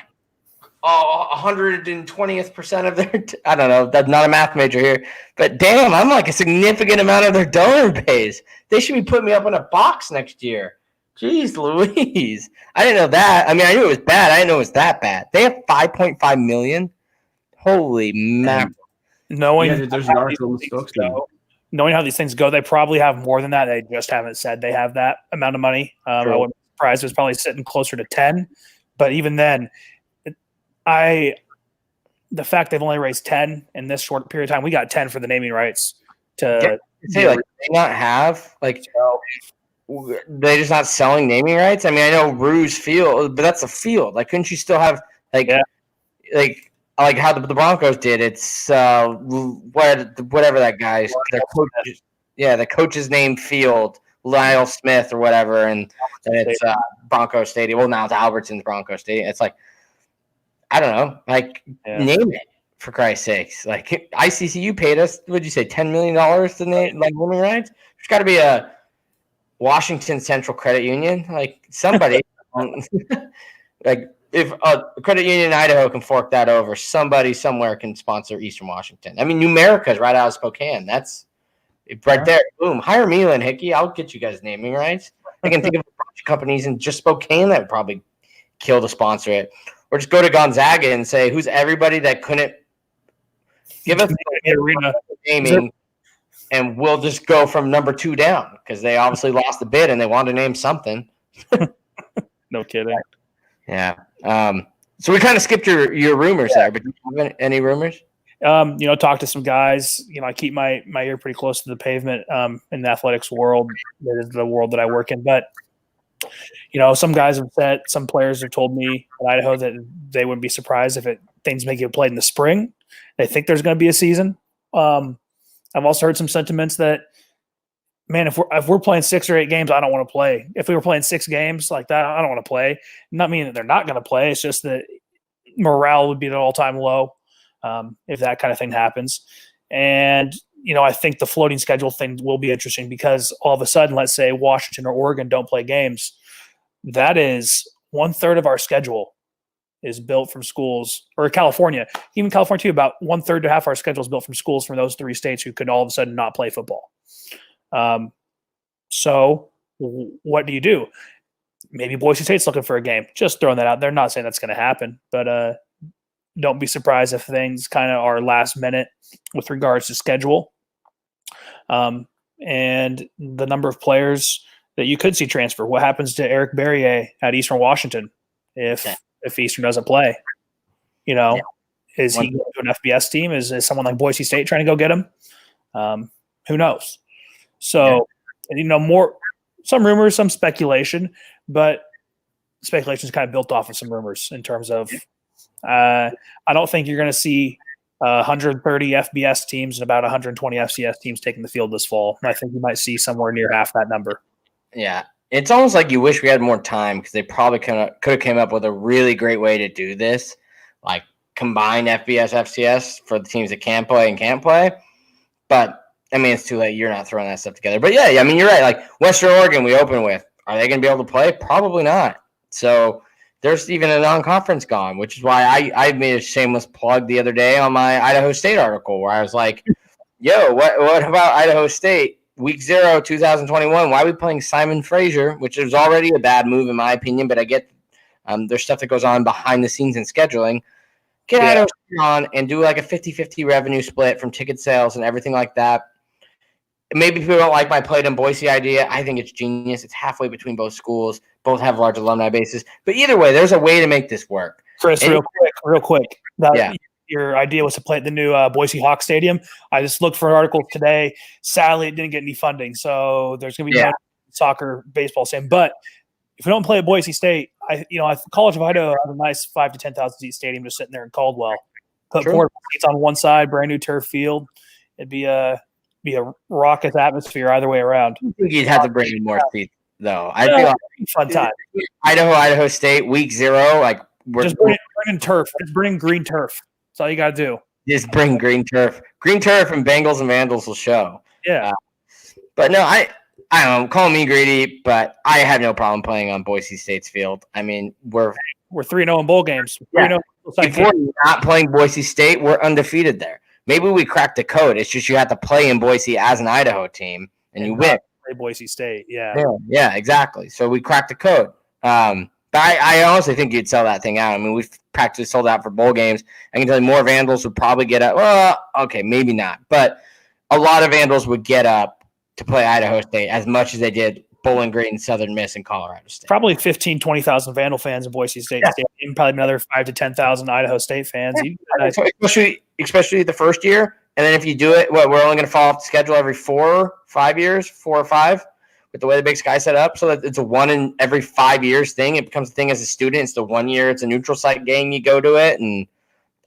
120th% of their. I don't know. That's not a math major here, but damn, I'm like a significant amount of their donor base. They should be putting me up in a box next year. Jeez Louise, I didn't know that. I mean, I knew it was bad. I didn't know it was that bad. They have 5.5 million. Holy mackerel! Knowing there's an article in the Stokes now. Knowing how these things go, they probably have more than that. They just haven't said they have that amount of money. I wouldn't be surprised. It was probably sitting closer to 10. But even then, the fact they've only raised 10 in this short period of time, we got 10 for the naming rights to say like they not have like they just not selling naming rights. I mean, I know Rouge Field, but that's a field. Like, couldn't you still have like how the Broncos did? It's whatever that guy's the coach's name field, Lyle Smith or whatever, and it's Bronco Stadium. Well, now it's Albertson's Bronco Stadium. It's like, I don't know, like name it for Christ's sakes. Like, ICCU paid us, what'd you say, $10 million to name like naming rights? There's got to be a Washington Central Credit Union, like somebody, like if a credit union in Idaho can fork that over, somebody somewhere can sponsor Eastern Washington. I mean, Numerica's right out of Spokane. That's right there. Boom. Hire me, Lynn Hickey. I'll get you guys naming rights. I can think of a bunch of companies in just Spokane that would probably kill to sponsor it. Or just go to Gonzaga and say, who's everybody that couldn't give us naming, and we'll just go from number 2 down because they obviously lost the bid and they wanted to name something. No kidding. Yeah. So we kind of skipped your rumors there, but do you have any rumors? Talk to some guys. I keep my ear pretty close to the pavement in the athletics world. That is the world that I work in. But, some guys have said, some players have told me in Idaho that they wouldn't be surprised if things may get played in the spring. They think there's going to be a season. I've also heard some sentiments that, man, if we're playing 6 or 8 games, I don't want to play. If we were playing 6 games like that, I don't want to play. Not meaning that they're not going to play. It's just that morale would be at an all-time low if that kind of thing happens. And, I think the floating schedule thing will be interesting because all of a sudden, let's say Washington or Oregon don't play games. That is 1/3 of our schedule is built from schools, or California, even California too, about 1/3 to half our schedule is built from schools from those 3 states who could all of a sudden not play football. So what do? Maybe Boise State's looking for a game. Just throwing that out there. Not saying that's going to happen, but don't be surprised if things kind of are last minute with regards to schedule. And the number of players that you could see transfer. What happens to Eric Berrier at Eastern Washington if Eastern doesn't play? Is he going to an FBS team? Is someone like Boise State trying to go get him? Who knows? So, some rumors, some speculation, but speculation is kind of built off of some rumors in terms of I don't think you're going to see 130 FBS teams and about 120 FCS teams taking the field this fall. I think you might see somewhere near half that number. Yeah. It's almost like you wish we had more time because they probably could have came up with a really great way to do this, like combine FBS, FCS for the teams that can play and can't play. But, it's too late. You're not throwing that stuff together. But, yeah, you're right. Like Western Oregon we open with. Are they going to be able to play? Probably not. So there's even a non-conference gone, which is why I made a shameless plug the other day on my Idaho State article where I was like, yo, what about Idaho State? Week 0, 2021, why are we playing Simon Fraser, which is already a bad move in my opinion, but I get there's stuff that goes on behind the scenes in scheduling. Get Idaho State on and do like a 50-50 revenue split from ticket sales and everything like that. Maybe people don't like my Played in Boise idea. I think it's genius. It's halfway between both schools. Both have large alumni bases. But either way, there's a way to make this work. Chris, real quick. Your idea was to play at the new Boise Hawk Stadium. I just looked for articles today. Sadly, it didn't get any funding, so there's going to be no soccer, baseball stadium. But if we don't play at Boise State, College of Idaho has a nice 5,000 to 10,000 seat stadium just sitting there in Caldwell. Put portable seats on one side, brand new turf field. It'd be a raucous atmosphere either way around. I think you'd have to bring in more seats, though. I feel like fun time. Idaho State, week 0, like just bring in turf. Just bring green turf. That's all you got to do. Just bring green turf. Green turf and Bengals and Vandals will show. Yeah. But no, I don't know. Call me greedy, but I have no problem playing on Boise State's field. We're 3-0 in bowl games. Yeah. If we're not playing Boise State, we're undefeated there. Maybe we cracked the code. It's just you have to play in Boise as an Idaho team, and you win. Play Boise State, yeah, exactly. So we cracked the code. But I honestly think you'd sell that thing out. We've practically sold out for bowl games. I can tell you more Vandals would probably get up. Well, okay, maybe not. But a lot of Vandals would get up to play Idaho State as much as they did Bowling Green, Southern Miss, and Colorado State. Probably 15,000, 20,000 Vandal fans in Boise State. And probably another 5,000 to 10,000 Idaho State fans. Especially the first year. And then if you do it, we're only going to fall off the schedule every 4 or 5 years, 4 or 5. With the way the Big Sky set up, so that it's a 1 in every 5 years thing. It becomes a thing as a student. It's the 1 year. It's a neutral site game. You go to it, and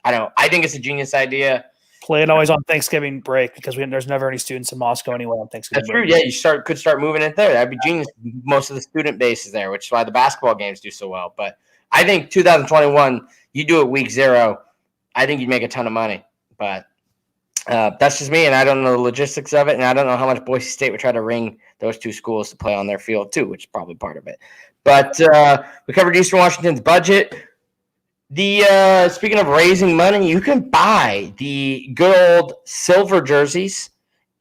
I think it's a genius idea. Play it always on Thanksgiving break because there's never any students in Moscow anyway on Thanksgiving. That's true. Yeah, you could start moving it there. That'd be genius. Most of the student base is there, which is why the basketball games do so well. But I think 2021, you do it week 0. I think you'd make a ton of money. But that's just me, and I don't know the logistics of it, and I don't know how much Boise State would try to ring those 2 schools to play on their field too, which is probably part of it. But we covered Eastern Washington's budget. Speaking of raising money, you can buy the good old silver jerseys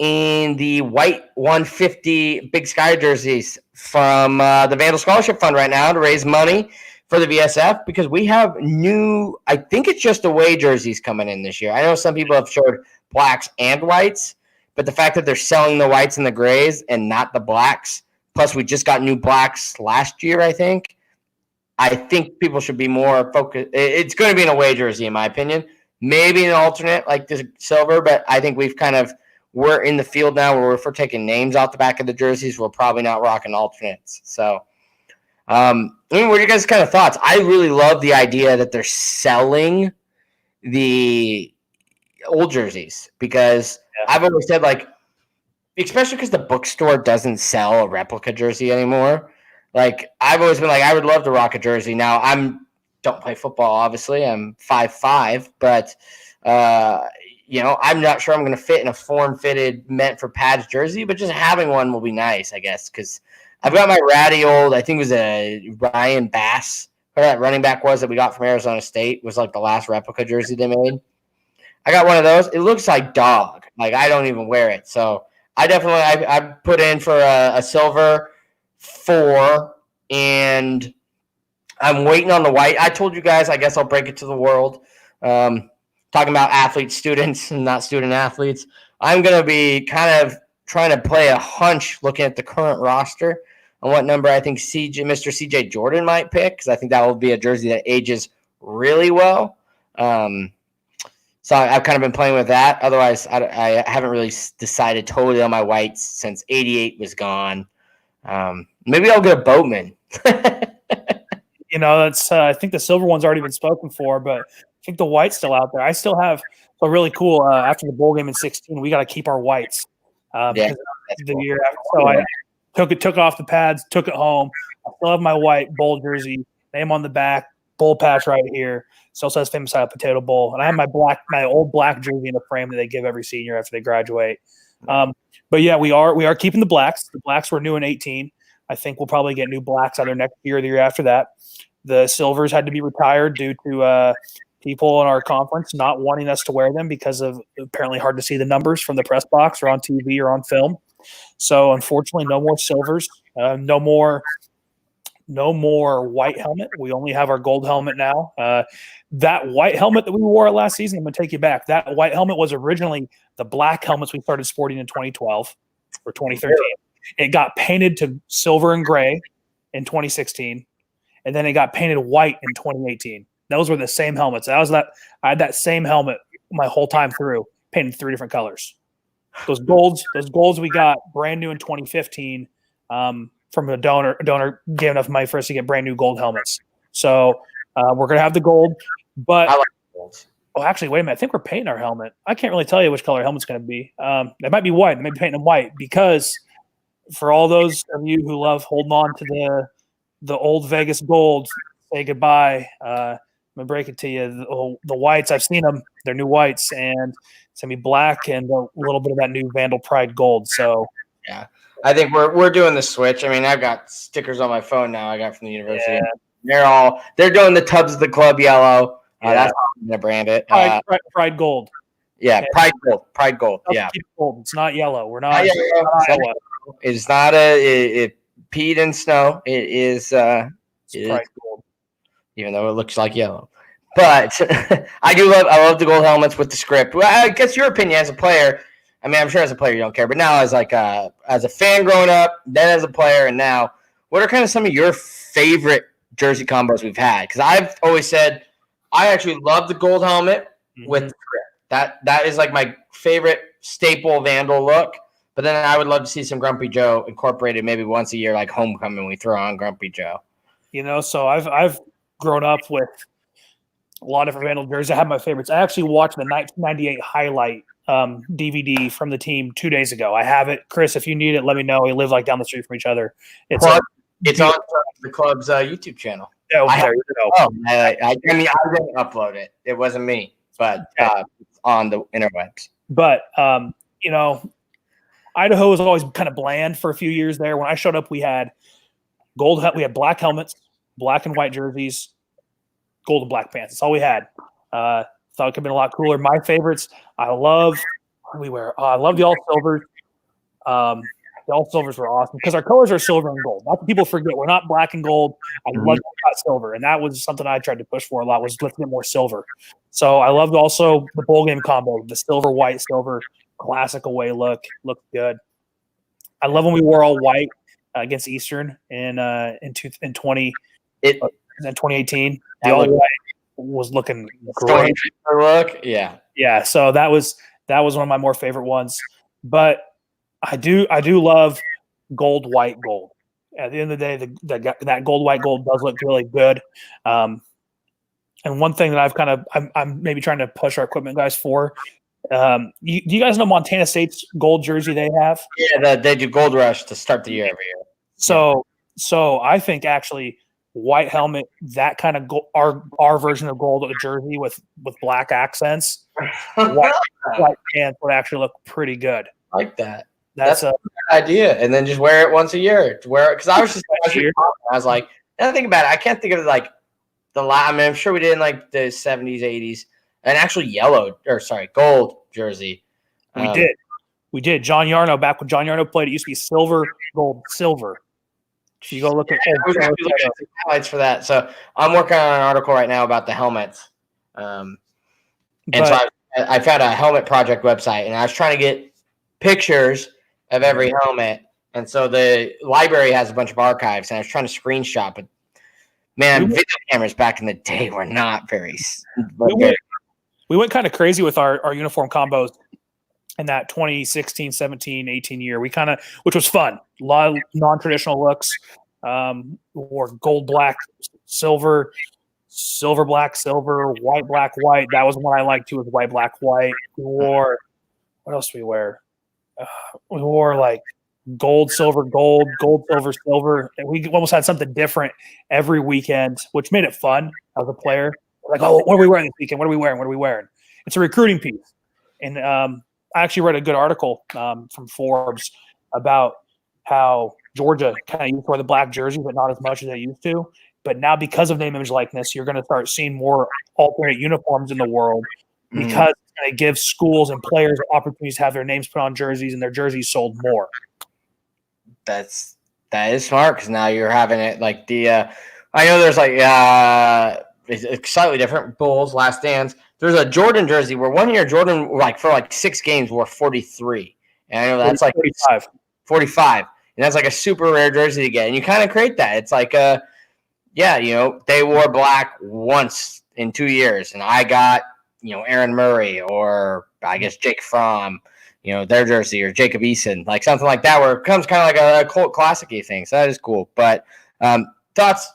and the white 150 Big Sky jerseys from the Vandal Scholarship Fund right now to raise money for the VSF because we have new, I think it's just away jerseys coming in this year. I know some people have showed blacks and whites, but the fact that they're selling the whites and the grays and not the blacks, plus we just got new blacks last year, I think people should be more focused. It's going to be an away jersey, in my opinion. Maybe an alternate like this silver, but I think we're in the field now where if we're taking names off the back of the jerseys, we're probably not rocking alternates. So, what are your guys' kind of thoughts? I really love the idea that they're selling the old jerseys because I've always said, like, especially because the bookstore doesn't sell a replica jersey anymore. Like, I've always been like, I would love to rock a jersey. Now, don't play football, obviously. I'm 5'5", but I'm not sure I'm going to fit in a form-fitted, meant for pads jersey, but just having one will be nice, I guess, because I've got my ratty old, I think it was a Ryan Bass, whoever that running back was that we got from Arizona State, was like the last replica jersey they made. I got one of those. It looks like dog. Like, I don't even wear it. So I definitely I put in for a silver 4, and I'm waiting on the white. I told you guys, I guess I'll break it to the world. Talking about athlete students and not student athletes. I'm going to be kind of trying to play a hunch looking at the current roster on what number I think Mr. CJ Jordan might pick, because I think that will be a jersey that ages really well. So I've kind of been playing with that. Otherwise, I haven't really decided totally on my whites since 88 was gone. Maybe I'll get a Boatman. That's I think the silver one's already been spoken for, but I think the white's still out there. I still have a really cool after the bowl game in 2016. We got to keep our whites. Because the cool. Year after, so I took it off the pads, took it home. I still have my white bowl jersey, name on the back, bowl patch right here. Still says Famous Iowa Potato Bowl, and I have my old black jersey in the frame that they give every senior after they graduate. But yeah, we are keeping the blacks. The blacks were new in 2018. I think we'll probably get new blacks either next year or the year after that. The silvers had to be retired due to people in our conference not wanting us to wear them because of apparently hard to see the numbers from the press box or on TV or on film. So unfortunately, no more silvers, no more white helmet. We only have our gold helmet now. That white helmet that we wore last season, I'm going to take you back. That white helmet was originally the black helmets we started sporting in 2012 or 2013. It got painted to silver and gray in 2016, and then it got painted white in 2018. Those were the same helmets. I had that same helmet my whole time through, painted 3 different colors. Those golds we got brand new in 2015 from a donor. A donor gave enough money for us to get brand new gold helmets. So we're gonna have the gold, but I like golds. Oh, actually, wait a minute. I think we're painting our helmet. I can't really tell you which color our helmet's going to be. It might be white. They might be painting them white because for all those of you who love holding on to the old Vegas gold, say goodbye. I'm going to break it to you. The whites, I've seen them. They're new whites, and it's going to be black and a little bit of that new Vandal Pride gold. So, yeah, I think we're doing the switch. I mean, I've got stickers on my phone now I got from the university. Yeah. They're doing the Tubs of the Club yellow. That's how I'm going to brand it. Pride gold. Yeah, Pride gold. Pride gold. Yeah. Gold. It's not yellow. We're not. It's not it peed in snow. It is Pride gold. Even though it looks like yellow. But I love the gold helmets with the script. Well, I guess your opinion as a player, I mean, I'm sure as a player you don't care, but now as a fan growing up, then as a player, and now, what are kind of some of your favorite jersey combos we've had? Because I've always said I actually love the gold helmet with the script. That is like my favorite staple Vandal look. But then I would love to see some Grumpy Joe incorporated maybe once a year, like homecoming. We throw on Grumpy Joe. So I've grown up with a lot of different Vandal jerseys. I have my favorites. I actually watched the 1998 highlight DVD from the team 2 days ago. I have it. Chris, if you need it, let me know. We live like down the street from each other. It's on the club's YouTube channel. I didn't upload it. It wasn't me, but on the interwebs. But Idaho was always kind of bland for a few years there. When I showed up, we had black helmets, black and white jerseys, gold and black pants. That's all we had. Thought it could have been a lot cooler. My favorites, I love the all silvers. The all silvers were awesome because our colors are silver and gold. Lots of people forget we're not black and gold. I love silver, and that was something I tried to push for a lot. Was let's get more silver. So I loved also the bowl game combo, the silver, white, silver, classic away look. Looked good. I love when we wore all white against Eastern in 2018. The all white was looking great. Look, yeah. So that was one of my more favorite ones, but. I do love gold, white, gold. At the end of the day, that gold, white, gold does look really good. And one thing that I'm maybe trying to push our equipment guys for Do you guys know Montana State's gold jersey they have? Yeah, they do Gold Rush to start the year every year. So I think actually white helmet, that kind of our version of gold of the jersey with black accents, white pants would actually look pretty good. I like that. That's a good idea. And then just wear it once a year. Wear it because I was just I was like, now think about it. I can't think of like I mean, I'm sure we did in like the 70s, 80s, an actual gold jersey. We did. John Yarno, back when John Yarno played, it used to be silver, gold, silver. So you go look at the highlights for that. So I'm working on an article right now about the helmets. So I found a helmet project website, and I was trying to get pictures of every helmet. And so the library has a bunch of archives, and I was trying to screenshot, but man, video cameras back in the day were not very good. We went kind of crazy with our uniform combos in that 2016, 17, 18 year. Which was fun. A lot of non-traditional looks. Wore gold, black, silver, black, silver, white, black, white. That was one I liked too, was white, black, white. What else did we wear? We wore like gold, silver, silver. And we almost had something different every weekend, which made it fun as a player. Like, oh, what are we wearing this weekend? What are we wearing? It's a recruiting piece. And I actually read a good article from Forbes about how Georgia kind of used to wear the black jersey, but not as much as they used to. But now because of name, image, likeness, you're going to start seeing more alternate uniforms in the world because it's going to give schools and players opportunities to have their names put on jerseys and their jerseys sold more. That is smart because now you're having it like I know there's like it's slightly different. Bulls, Last Dance. There's a Jordan jersey where one year Jordan for 6 games wore 43, and I know that's 45, and that's like a super rare jersey to get. And you kind of create that. It's like they wore black once in 2 years, and I got Aaron Murray or I guess Jake Fromm, their jersey, or Jacob Eason, like something like that, where it becomes kind of like a cult classic-y thing. So that is cool. But thoughts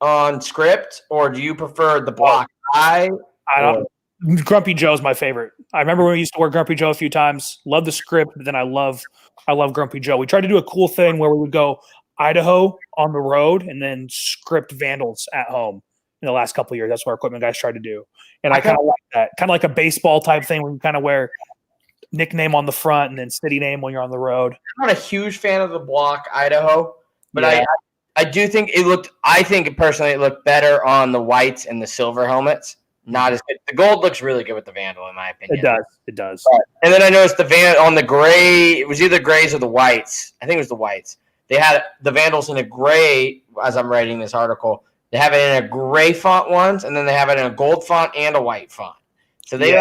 on script, or do you prefer the block? Grumpy Joe's my favorite. I remember when we used to wear Grumpy Joe a few times. Love the script, but then I love Grumpy Joe. We tried to do a cool thing where we would go Idaho on the road and then script Vandals at home in the last couple of years. That's what our equipment guys tried to do. And I kind of like that. Kind of like a baseball type thing where you kind of wear nickname on the front and then city name when you're on the road. I'm not a huge fan of the block Idaho, but I do think I think personally it looked better on the whites and the silver helmets. Not as good. The gold looks really good with the Vandal, in my opinion. It does. And then I noticed the on the gray, it was either grays or the whites. I think it was the whites. They had the Vandals in a gray, as I'm writing this article. They have it in a gray font once, and then they have it in a gold font and a white font. So they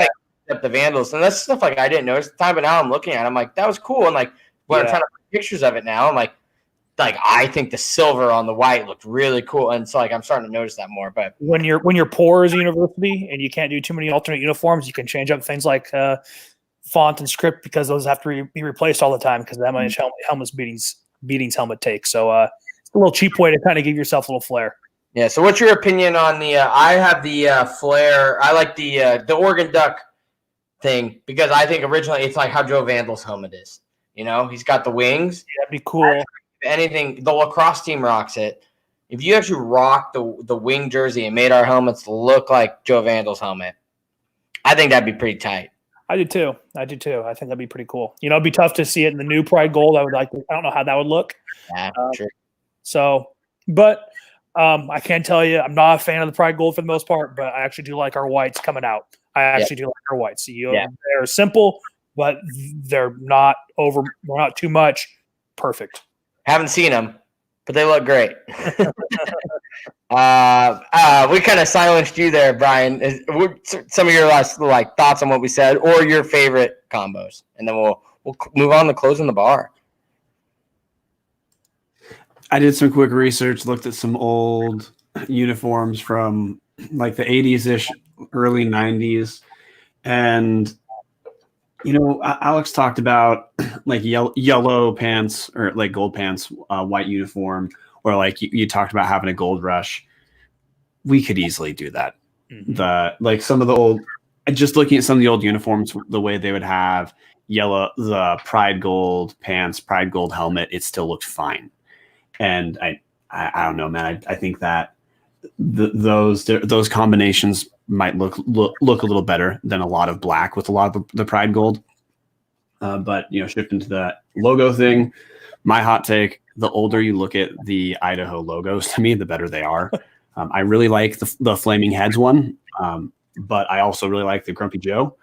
up the Vandals. And that's stuff like I didn't notice at the time, but now I'm looking at it, I'm like, that was cool. And like when I'm trying to put pictures of it now, I'm like I think the silver on the white looked really cool, and so I'm starting to notice that more. But when you're poor as a university and you can't do too many alternate uniforms, you can change up things like font and script because those have to be replaced all the time because that much helmets beatings helmet take. So it's a little cheap way to kind of give yourself a little flair. Yeah. So what's your opinion on the? I have the flare. I like the Oregon Duck thing because I think originally it's like how Joe Vandal's helmet is. He's got the wings. Yeah, that'd be cool. Anything, the lacrosse team rocks it. If you actually rock the wing jersey and made our helmets look like Joe Vandal's helmet, I think that'd be pretty tight. I do too. I think that'd be pretty cool. It'd be tough to see it in the new Pride Gold. I don't know how that would look. Yeah, true. So, but I can tell you, I'm not a fan of the Pride Gold for the most part, but I actually do like our whites coming out. I actually do like our whites. They're simple, but they're not too much. Perfect. Haven't seen them, but they look great. We kind of silenced you there, Brian. Some of your last thoughts on what we said, or your favorite combos, and then we'll move on to closing the bar. I did some quick research, looked at some old uniforms from like the 80s-ish, early 90s, and Alex talked about like yellow pants or like gold pants, white uniform, or like you talked about having a gold rush. We could easily do that. Mm-hmm. Some of the old, just looking at some of the old uniforms, the way they would have the pride gold pants, pride gold helmet, it still looked fine. And I don't know, man. I think that those combinations might look a little better than a lot of black with a lot of the pride gold. But shifting to the logo thing, my hot take: the older you look at the Idaho logos, to me, the better they are. I really like the Flaming Heads one, but I also really like the Grumpy Joe.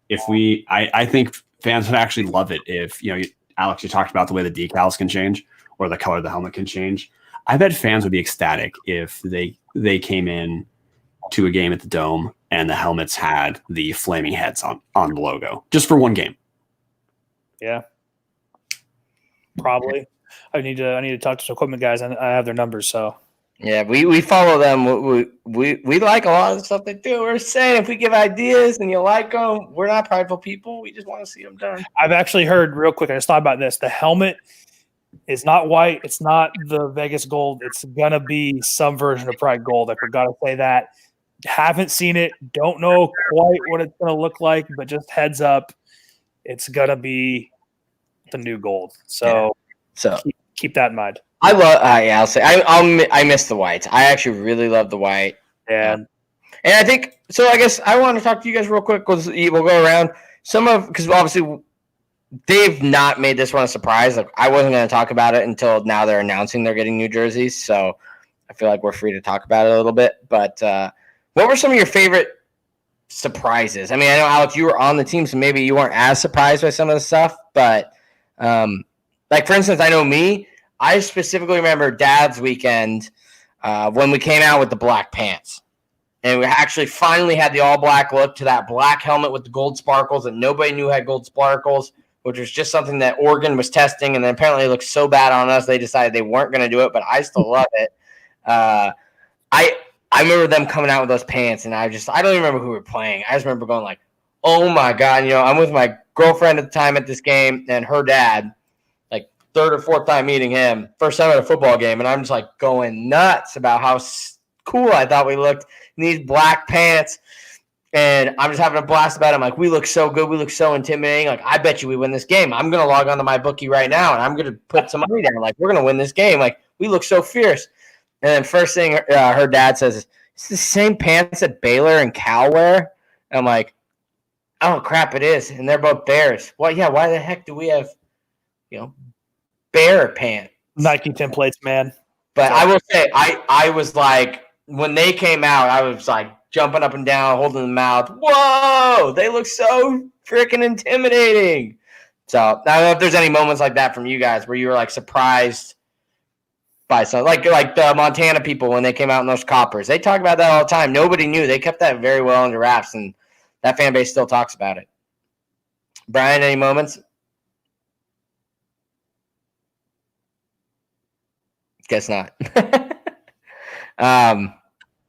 I think fans would actually love it if Alex, you talked about the way the decals can change or the color of the helmet can change. I bet fans would be ecstatic if they came in to a game at the Dome and the helmets had the Flaming Heads on the logo just for one game. Yeah, probably. I need to talk to some equipment guys, and I have their numbers. So yeah, we follow them. We like a lot of the stuff they do. We're saying if we give ideas and you like them, we're not prideful people. We just want to see them done. I've actually heard real quick. I just thought about this. The helmet is not white. It's not the Vegas gold. It's gonna be some version of Pride Gold. I forgot to say that. Haven't seen it. Don't know quite what it's gonna look like, but just heads up, it's gonna be the new gold. So keep that in mind. I love. I'll say I miss the whites. I actually really love the white. Yeah. And I think so. I guess I want to talk to you guys real quick. We'll go around because obviously they've not made this one a surprise. Like I wasn't going to talk about it until now. They're announcing they're getting new jerseys, so I feel like we're free to talk about it a little bit. But what were some of your favorite surprises? I mean, I know Alex, you were on the team, so maybe you weren't as surprised by some of the stuff. But like for instance, I know me. I specifically remember Dad's weekend when we came out with the black pants. And we actually finally had the all-black look to that black helmet with the gold sparkles that nobody knew had gold sparkles, which was just something that Oregon was testing. And then apparently it looked so bad on us, they decided they weren't going to do it, but I still love it. I remember them coming out with those pants, and I don't even remember who we were playing. I just remember going like, oh, my God. I'm with my girlfriend at the time at this game and her dad. Third or fourth time meeting him, first time at a football game, and I'm just like going nuts about how cool I thought we looked in these black pants. And I'm just having a blast about it. I'm like, we look so good. We look so intimidating. Like, I bet you we win this game. I'm going to log on to my bookie right now, and I'm going to put some money down. Like, we're going to win this game. Like, we look so fierce. And then first thing her dad says, it's the same pants that Baylor and Cal wear. And I'm like, oh, crap, it is. And they're both Bears. Well, yeah, why the heck do we have, Bear pants? Nike templates, man. But I will say, I was like, when they came out, I was like jumping up and down, holding them out. Whoa, they look so freaking intimidating. So I don't know if there's any moments like that from you guys where you were like surprised by something, like the Montana people when they came out in those coppers. They talk about that all the time. Nobody knew. They kept that very well under wraps, and that fan base still talks about it. Brian, any moments? Guess not.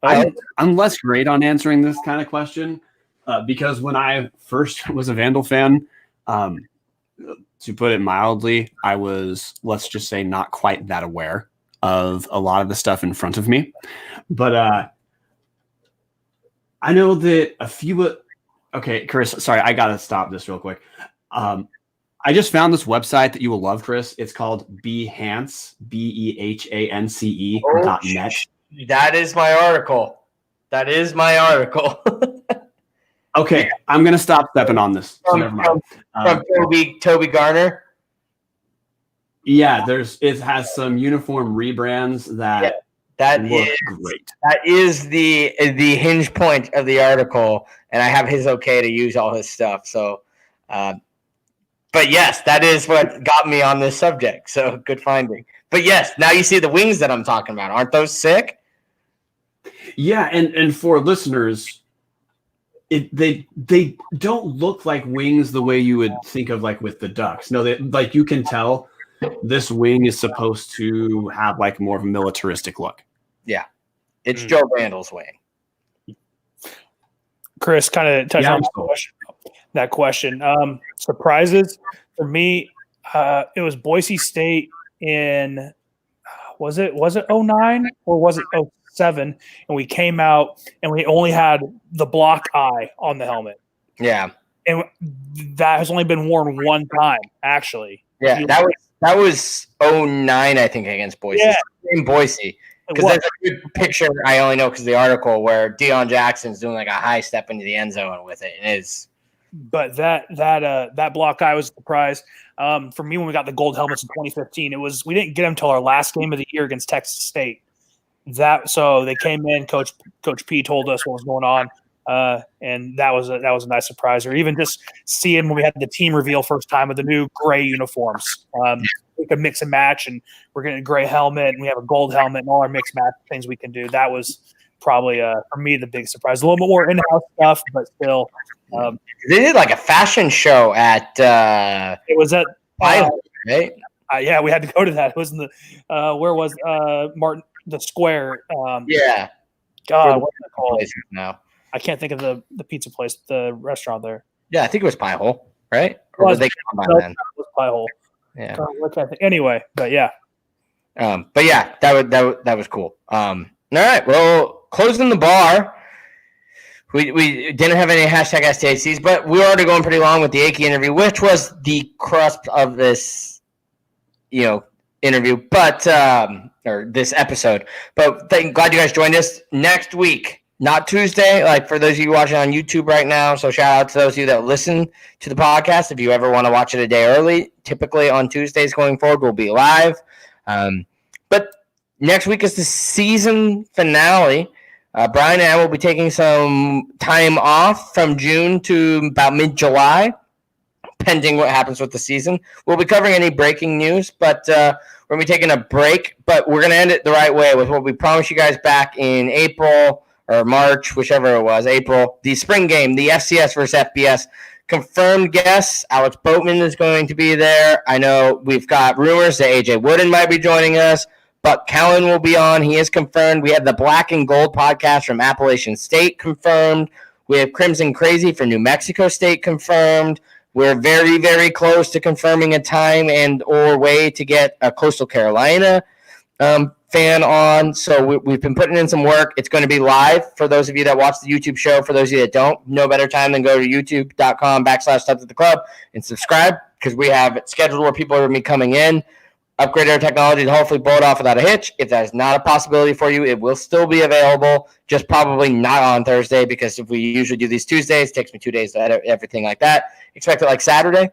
I'm less great on answering this kind of question because when I first was a Vandal fan, to put it mildly, I was, let's just say, not quite that aware of a lot of the stuff in front of me. But I know that a few. Okay, Chris, sorry, I got to stop this real quick. I just found this website that you will love, Chris. It's called Behance, BEHANCE.net. That is my article. Okay, I'm going to stop stepping on this. So never mind. From Toby Garner? Yeah, it has some uniform rebrands that look great. That is the hinge point of the article, and I have his okay to use all his stuff. So, but yes, that is what got me on this subject. So good finding. But yes, now you see the wings that I'm talking about. Aren't those sick? Yeah, and for listeners, they don't look like wings the way you would think of like with the Ducks. No, like you can tell this wing is supposed to have like more of a militaristic look. Yeah, it's Joe Randall's wing. Chris kind of touched on that question. Surprises for me, it was Boise State in was it 09 or was it 07? And we came out and we only had the block eye on the helmet. Yeah. And that has only been worn one time, actually. Yeah, that was 09, I think, against Boise. Yeah. In Boise. Because there's a good picture I only know because of the article where Deion Jackson's doing like a high step into the end zone with it. And it's But that block, I was surprised. For me, when we got the gold helmets in 2015, we didn't get them until our last game of the year against Texas State. So they came in. Coach P told us what was going on, and that was a nice surprise. Or even just seeing when we had the team reveal first time with the new gray uniforms. We could mix and match, and we're getting a gray helmet, and we have a gold helmet, and all our mixed match things we can do. That was probably for me the big surprise. A little bit more in-house stuff, but still. They did like a fashion show at it was at Idaho, right? Yeah, we had to go to that. It was in the where was Martin the Square? Yeah. God, what's that called? Now I can't think of the pizza place, the restaurant there. Yeah, I think it was Pie Hole, right? Or were they gone by then? It was Pie Hole. Yeah. Anyway, but yeah. But yeah, that was cool. All right, well, closing the bar. We didn't have any hashtag STACs, but we were already going pretty long with the Akey interview, which was the crust of this, interview, but or this episode. But glad you guys joined us. Next week, not Tuesday, like for those of you watching on YouTube right now. So shout out to those of you that listen to the podcast. If you ever want to watch it a day early, typically on Tuesdays going forward, we'll be live. But next week is the season finale. Brian and I will be taking some time off from June to about mid-July, pending what happens with the season. We'll be covering any breaking news, but we're going to be taking a break. But we're going to end it the right way with what we promised you guys back in April or March, whichever it was, April, the spring game, the FCS versus FBS. Confirmed guests, Alex Boatman is going to be there. I know we've got rumors that AJ Wooden might be joining us. Buck Cowan will be on. He is confirmed. We have the Black and Gold podcast from Appalachian State confirmed. We have Crimson Crazy for New Mexico State confirmed. We're very, very close to confirming a time and or way to get a Coastal Carolina fan on. So we've been putting in some work. It's going to be live for those of you that watch the YouTube show. For those of you that don't, no better time than go to youtube.com/Subs at the Club and subscribe because we have it scheduled where people are going to be coming in. Upgrade our technology to hopefully blow it off without a hitch. If that is not a possibility for you, it will still be available, just probably not on Thursday because if we usually do these Tuesdays, it takes me 2 days to edit everything like that. Expect it like Saturday,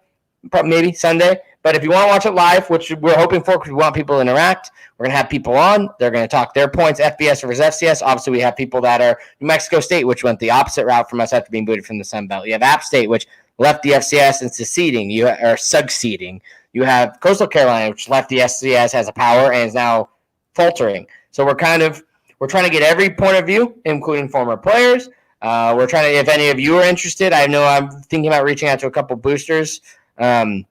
maybe Sunday. But if you want to watch it live, which we're hoping for because we want people to interact, we're going to have people on. They're going to talk their points, FBS versus FCS. Obviously, we have people that are New Mexico State, which went the opposite route from us after being booted from the Sun Belt. You have App State, which left the FCS and seceding, or succeeding. You have Coastal Carolina, which left the FCS as a power and is now faltering. So we're trying to get every point of view, including former players. We're trying to, if any of you are interested, I know I'm thinking about reaching out to a couple boosters. We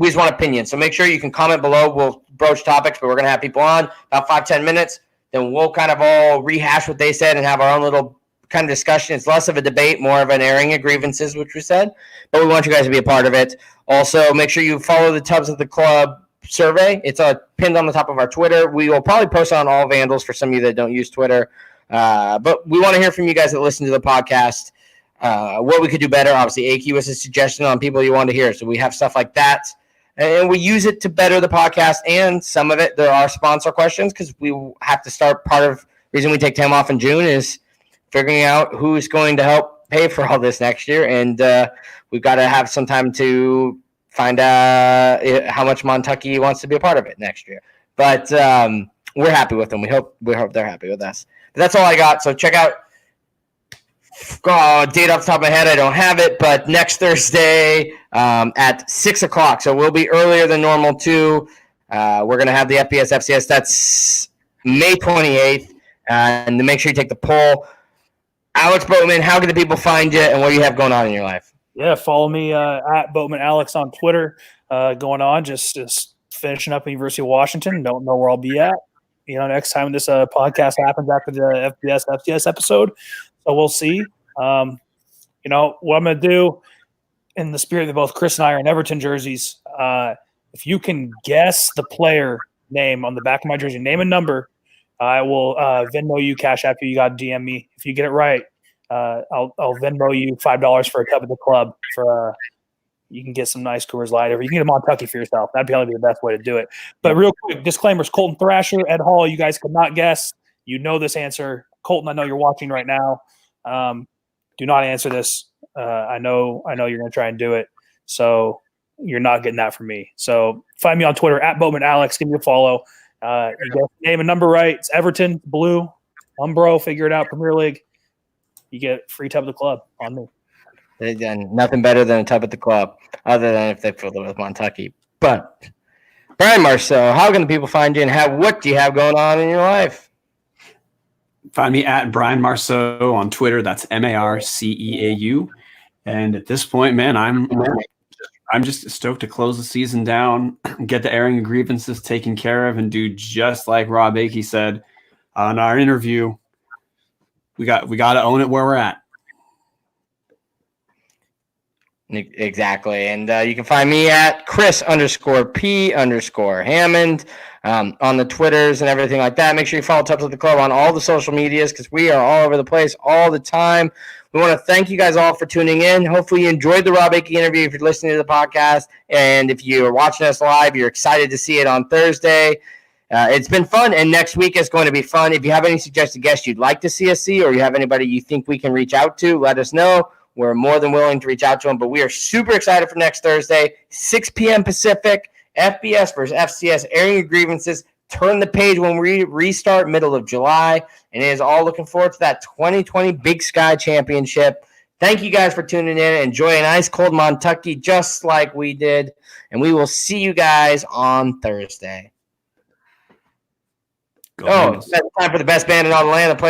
just want opinions. So make sure you can comment below. We'll broach topics, but we're going to have people on about 5-10 minutes. Then we'll kind of all rehash what they said and have our own little kind of discussion. It's less of a debate, more of an airing of grievances, which we said. But we want you guys to be a part of it. Also, make sure you follow the Tubs of the Club survey. It's pinned on the top of our Twitter. We will probably post on all Vandals for some of you that don't use Twitter. But we want to hear from you guys that listen to the podcast. What we could do better. Obviously, Akey was a suggestion on people you want to hear. So we have stuff like that. And we use it to better the podcast. And some of it, there are sponsor questions because we have to start. Part of the reason we take time off in June is figuring out who's going to help pay for all this next year. And we've got to have some time to find out how much Montucky wants to be a part of it next year. But we're happy with them. We hope they're happy with us. But that's all I got. So check out date off the top of my head. I don't have it, but next Thursday at 6 o'clock. So we'll be earlier than normal too. We're going to have the FBS FCS. That's May 28th. And to make sure you take the poll. Alex Boatman, how can the people find you and what do you have going on in your life? Yeah, follow me at Boatman Alex on Twitter. Going on, just finishing up at University of Washington. Don't know where I'll be at. Next time this podcast happens after the FBS FCS episode. So we'll see. What I'm going to do in the spirit that both Chris and I are in Everton jerseys, if you can guess the player name on the back of my jersey, name and number, I will Venmo you, Cash App you. You got to DM me. If you get it right, I'll Venmo you $5 for a tub at the club for you can get some nice Coors Light, or you can get a Montucky for yourself. That'd probably be the best way to do it. But real quick, disclaimers: Colton Thrasher, Ed Hall. You guys could not guess. You know this answer, Colton. I know you're watching right now. Do not answer this. I know you're going to try and do it. So you're not getting that from me. So find me on Twitter at Boatman Alex. Give me a follow. You get name and number right. It's Everton, Blue, Umbro. Figure it out. Premier League. You get free tub at the club on me. They've done nothing better than a tub at the club, other than if they filled it with Montucky. But Brian Marceau, how can the people find you, and what do you have going on in your life? Find me at Brian Marceau on Twitter. That's MARCEAU. And at this point, man, I'm just stoked to close the season down, get the airing of grievances taken care of, and do just like Robb Akey said on our interview. We got to own it where we're at. Exactly. And you can find me at Chris_P_Hammond on the Twitters and everything like that. Make sure you follow Tubs at the Club on all the social medias, because we are all over the place all the time. We want to thank you guys all for tuning in. Hopefully you enjoyed the Robb Akey interview if you're listening to the podcast. And if you're watching us live, you're excited to see it on Thursday. It's been fun, and next week is going to be fun. If you have any suggested guests you'd like to see us see, or you have anybody you think we can reach out to, let us know. We're more than willing to reach out to them, but we are super excited for next Thursday, 6 p.m. Pacific, FBS versus FCS, airing your grievances. Turn the page when we restart middle of July, and it is all looking forward to that 2020 Big Sky Championship. Thank you guys for tuning in. Enjoy an ice cold Montucky just like we did, and we will see you guys on Thursday. It's time for the best band in all the land to play us